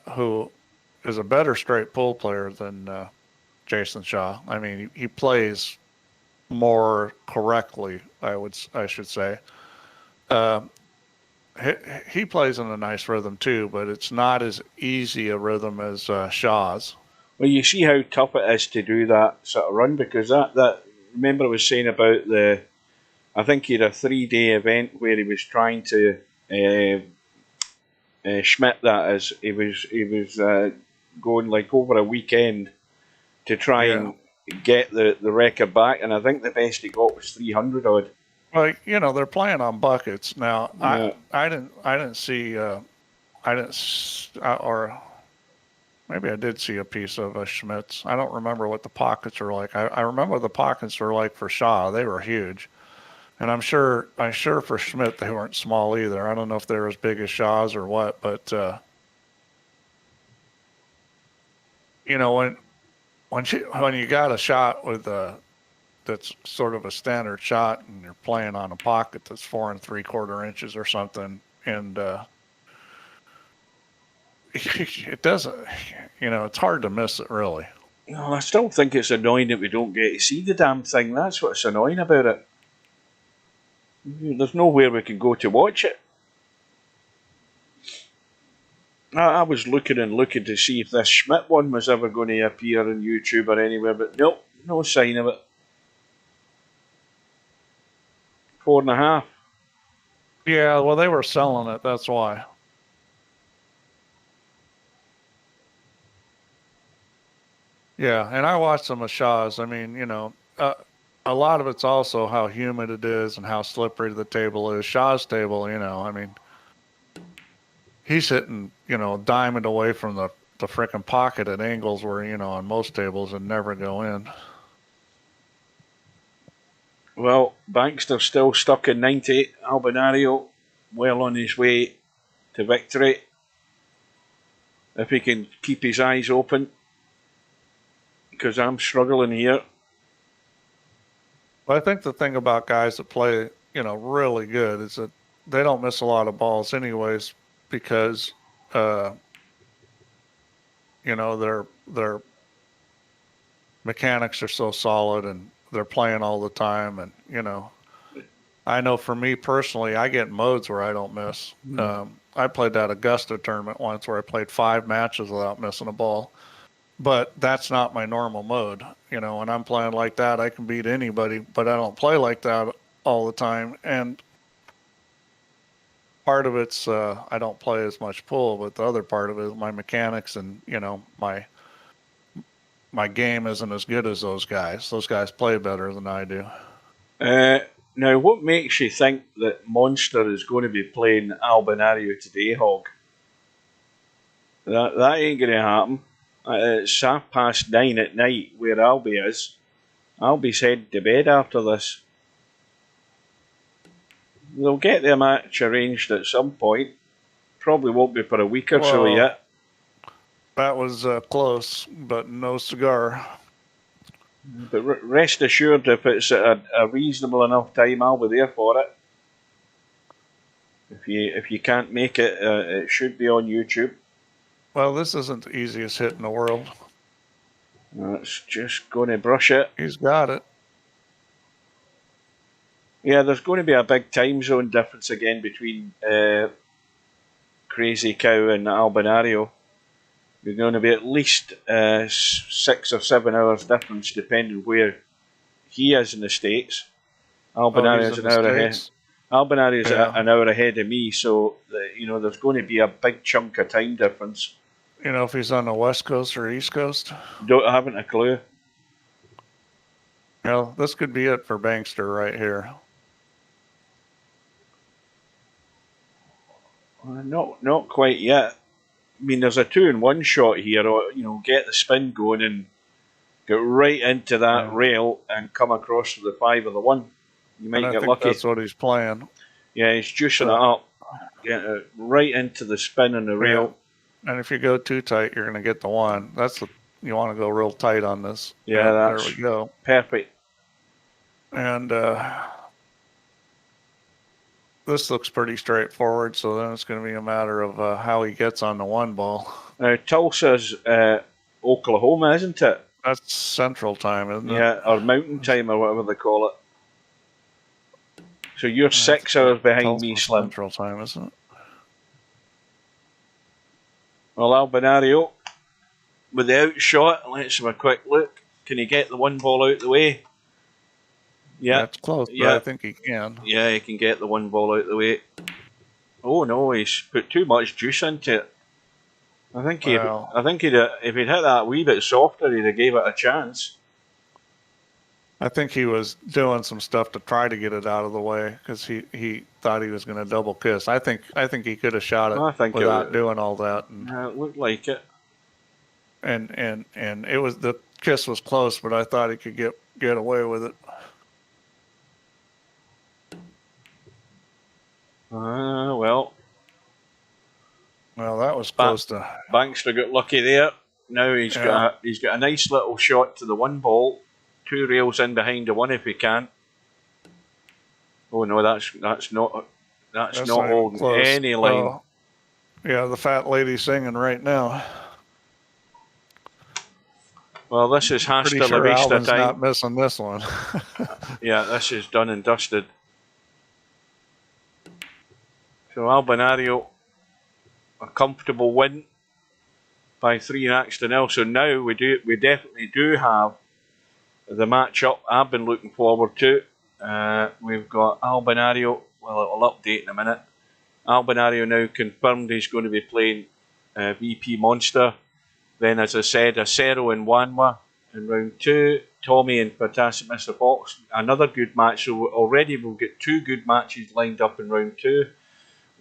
who is a better straight pull player than Jason Shaw. I mean, he plays more correctly, I should say. He plays in a nice rhythm too, but it's not as easy a rhythm as Shaw's. Well, you see how tough it is to do that sort of run, because that remember I was saying about I think he had a 3-day event where he was trying to Schmidt, that is, he was going like over a weekend to try and get the record back, and I think the best he got was 300 odd. Well, you know, they're playing on buckets now. Yeah. I didn't see or maybe I did see a piece of a Schmitz. I don't remember what the pockets are like. I remember the pockets were like for Shaw. They were huge. And I'm sure for Schmidt they weren't small either. I don't know if they're as big as Shaw's or what, but you know, when you got a shot with that's sort of a standard shot, and you're playing on a pocket that's 4 3/4 inches or something, and it doesn't, you know, it's hard to miss it really. No, I still think it's annoying that we don't get to see the damn thing. That's what's annoying about it. There's nowhere we can go to watch it. I was looking to see if this Schmidt one was ever going to appear on YouTube or anywhere, but nope, no sign of it. 4.5. Yeah, well, they were selling it. That's why. Yeah, and I watched some of Shaw's. I mean, you know, a lot of it's also how humid it is and how slippery the table is. Shaw's table, you know, I mean, he's hitting, you know, diamond away from the frickin' pocket at angles where, you know, on most tables would never go in. Well, Bankster still stuck in 90. Albinario well on his way to victory. If he can keep his eyes open, because I'm struggling here. But I think the thing about guys that play, you know, really good is that they don't miss a lot of balls anyways because, you know, their mechanics are so solid and they're playing all the time. And, you know, I know for me personally, I get modes where I don't miss. I played that Augusta tournament once where I played 5 matches without missing a ball. But that's not my normal mode. You know, when I'm playing like that, I can beat anybody, but I don't play like that all the time. And part of it's I don't play as much pool, but the other part of it is my mechanics and, you know, my game isn't as good as those guys. Those guys play better than I do. Now, what makes you think that Monster is going to be playing Albinario today, Hog? That ain't going to happen. It's 9:30 at night where Albie is. Albie's heading to bed after this. They'll get their match arranged at some point. Probably won't be for a week or so yet. That was close, but no cigar. But rest assured, if it's at a reasonable enough time, I'll be there for it. If you can't make it, it should be on YouTube. Well, this isn't the easiest hit in the world. It's just going to brush it. He's got it. Yeah, there's going to be a big time zone difference again between Crazy Cow and Albinario. You're going to be at least 6 or 7 hours difference depending where he is in the States. Albinario's an hour ahead. Albinario's an hour ahead of me, so you know there's going to be a big chunk of time difference. You know, if he's on the West Coast or East Coast? I haven't a clue. Well, this could be it for Bankster right here. Not quite yet. I mean, there's a 2-in-1 shot here. Or, you know, get the spin going and get right into that rail and come across to the 5 or the 1. You might get lucky. That's what he's playing. Yeah, he's juicing it up. Get it right into the spin and the rail. And if you go too tight, you're going to get the 1. You want to go real tight on this. Yeah, there we go. Perfect. And this looks pretty straightforward, so then it's going to be a matter of how he gets on the 1 ball. Now, Tulsa's Oklahoma, isn't it? That's Central Time, isn't it? Yeah, or Mountain Time, or whatever they call it. So you're 6 hours behind me, Slim. Central Time, isn't it? Well, Albinario, with the outshot, let's have a quick look. Can he get the 1 ball out the way? Yeah. That's close, but I think he can. Yeah, he can get the 1 ball out the way. Oh no, he's put too much juice into it. I think if he'd hit that a wee bit softer, he'd have gave it a chance. I think he was doing some stuff to try to get it out of the way because he thought he was going to double kiss. I think he could have shot I it think without doing all that. it looked like it. And it was, the kiss was close, but I thought he could get away with it. Well, that was close to. Bankster got lucky there. Now he's got a nice little shot to the one ball, 2 rails in behind the one if he can. Oh no, that's not holding any line. Oh, yeah, the fat lady singing right now. Well, this is hasta la sure vista Alvin's time. Not missing this one. Yeah, this is done and dusted. So Albinario, a comfortable win by 3-0. So now we definitely do have the matchup I've been looking forward to. We've got Albinario. Well, it'll update in a minute. Albinario now confirmed he's going to be playing VP Monster. Then, as I said, Acero and Wanwa in round 2. Tommy and Fantastic Mr. Fox. Another good match. So already we'll get 2 good matches lined up in round 2.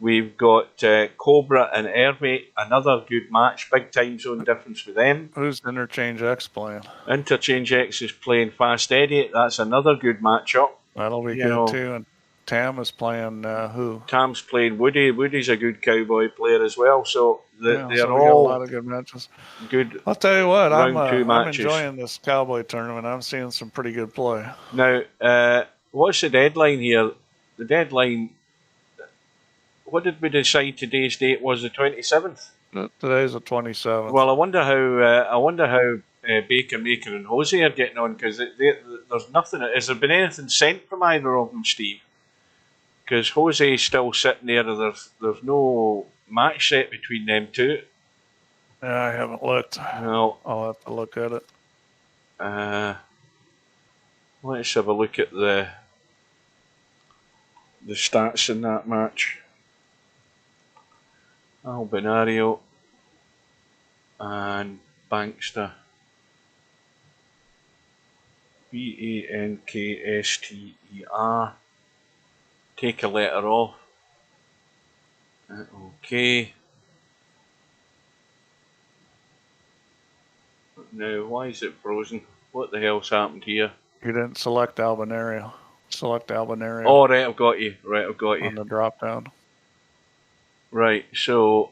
We've got Cobra and Hervé. Another good match. Big time zone difference with them. Who's Interchange X playing? Interchange X is playing Fast Eddie. That's another good matchup. That'll be good too. And Tam is playing who? Tam's playing Woody. Woody's a good Cowboy player as well. So they're so all a lot of good matches. Good. I'll tell you what, I'm matches. enjoying this Cowboy tournament. I'm seeing some pretty good play. Now, what's the deadline here? The deadline. What did we decide today's date was? The 27th. Today's the 27th. Well, I wonder how Baker Maker and Jose are getting on, because there's nothing. Has there been anything sent from either of them, Steve? Because Jose's still sitting there. There's no match set between them two. Yeah, I haven't looked. No, I'll have to look at it. Let's have a look at the stats in that match. Albinario and Bankster. Bankster. Take a letter off. Okay. Now, why is it frozen? What the hell's happened here? You didn't select Albinario. Select Albinario. Oh, right, I've got you. On the drop down. Right, so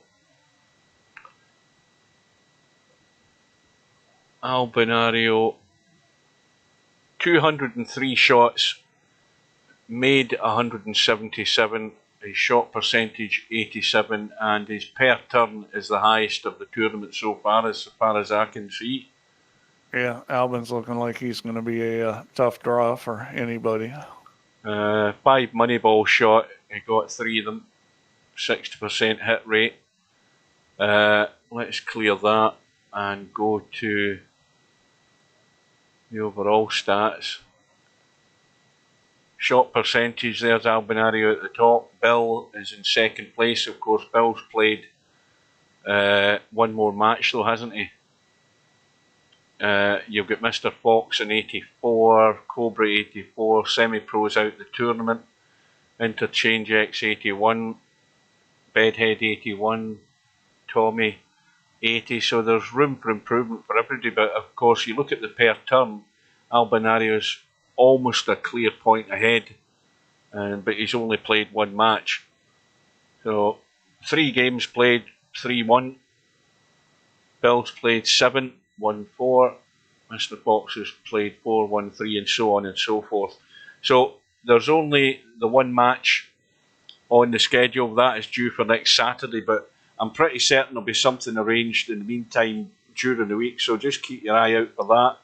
Albinario, 203 shots, made 177, his shot percentage 87, and his per turn is the highest of the tournament so far as I can see. Yeah, Albin's looking like he's going to be a tough draw for anybody. 5 Moneyball shot, he got 3 of them. 60% hit rate. Let's clear that and go to the overall stats. Shot percentage, there's Albinario at the top. Bill is in second place. Of course, Bill's played one more match though, hasn't he? You've got Mr. Fox in 84, Cobra 84, Semi-Pros out the tournament, Interchange X 81, Bedhead 81, Tommy 80, so there's room for improvement for everybody, but of course you look at the per turn, Albinario's almost a clear point ahead, but he's only played 1 match. So 3 games played, 3-1. Bill's played 7, 1-4. Mr. Fox has played 4, 1-3, and so on and so forth. So there's only the 1 match on the schedule. That is due for next Saturday, but I'm pretty certain there'll be something arranged in the meantime during the week, so just keep your eye out for that.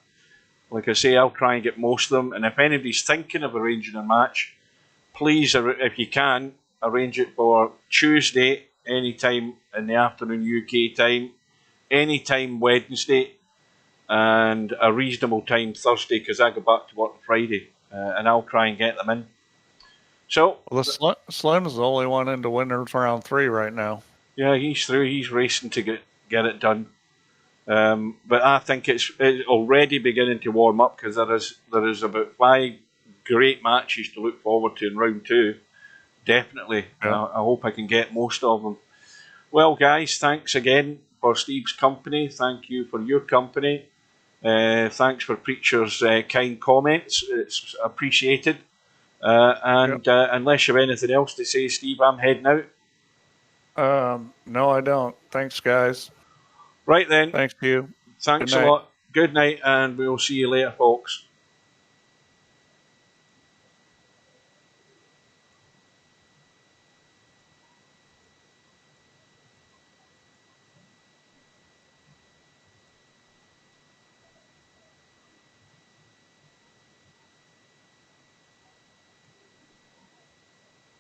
Like I say, I'll try and get most of them, and if anybody's thinking of arranging a match, please, if you can, arrange it for Tuesday, anytime in the afternoon UK time, anytime Wednesday, and a reasonable time Thursday, because I go back to work on Friday, and I'll try and get them in. So, well, Slim's the only one into winners round 3 right now. Yeah, he's through. He's racing to get it done. But I think it's already beginning to warm up because there is about 5 great matches to look forward to in round 2. Definitely. Yeah. I hope I can get most of them. Well, guys, thanks again for Steve's company. Thank you for your company. Thanks for Preacher's kind comments. It's appreciated. Unless you have anything else to say, Steve, I'm heading out. No, I don't. Thanks, guys. Right then. Thanks to you. Thanks Good a night. lot. Good night, and we'll see you later, folks.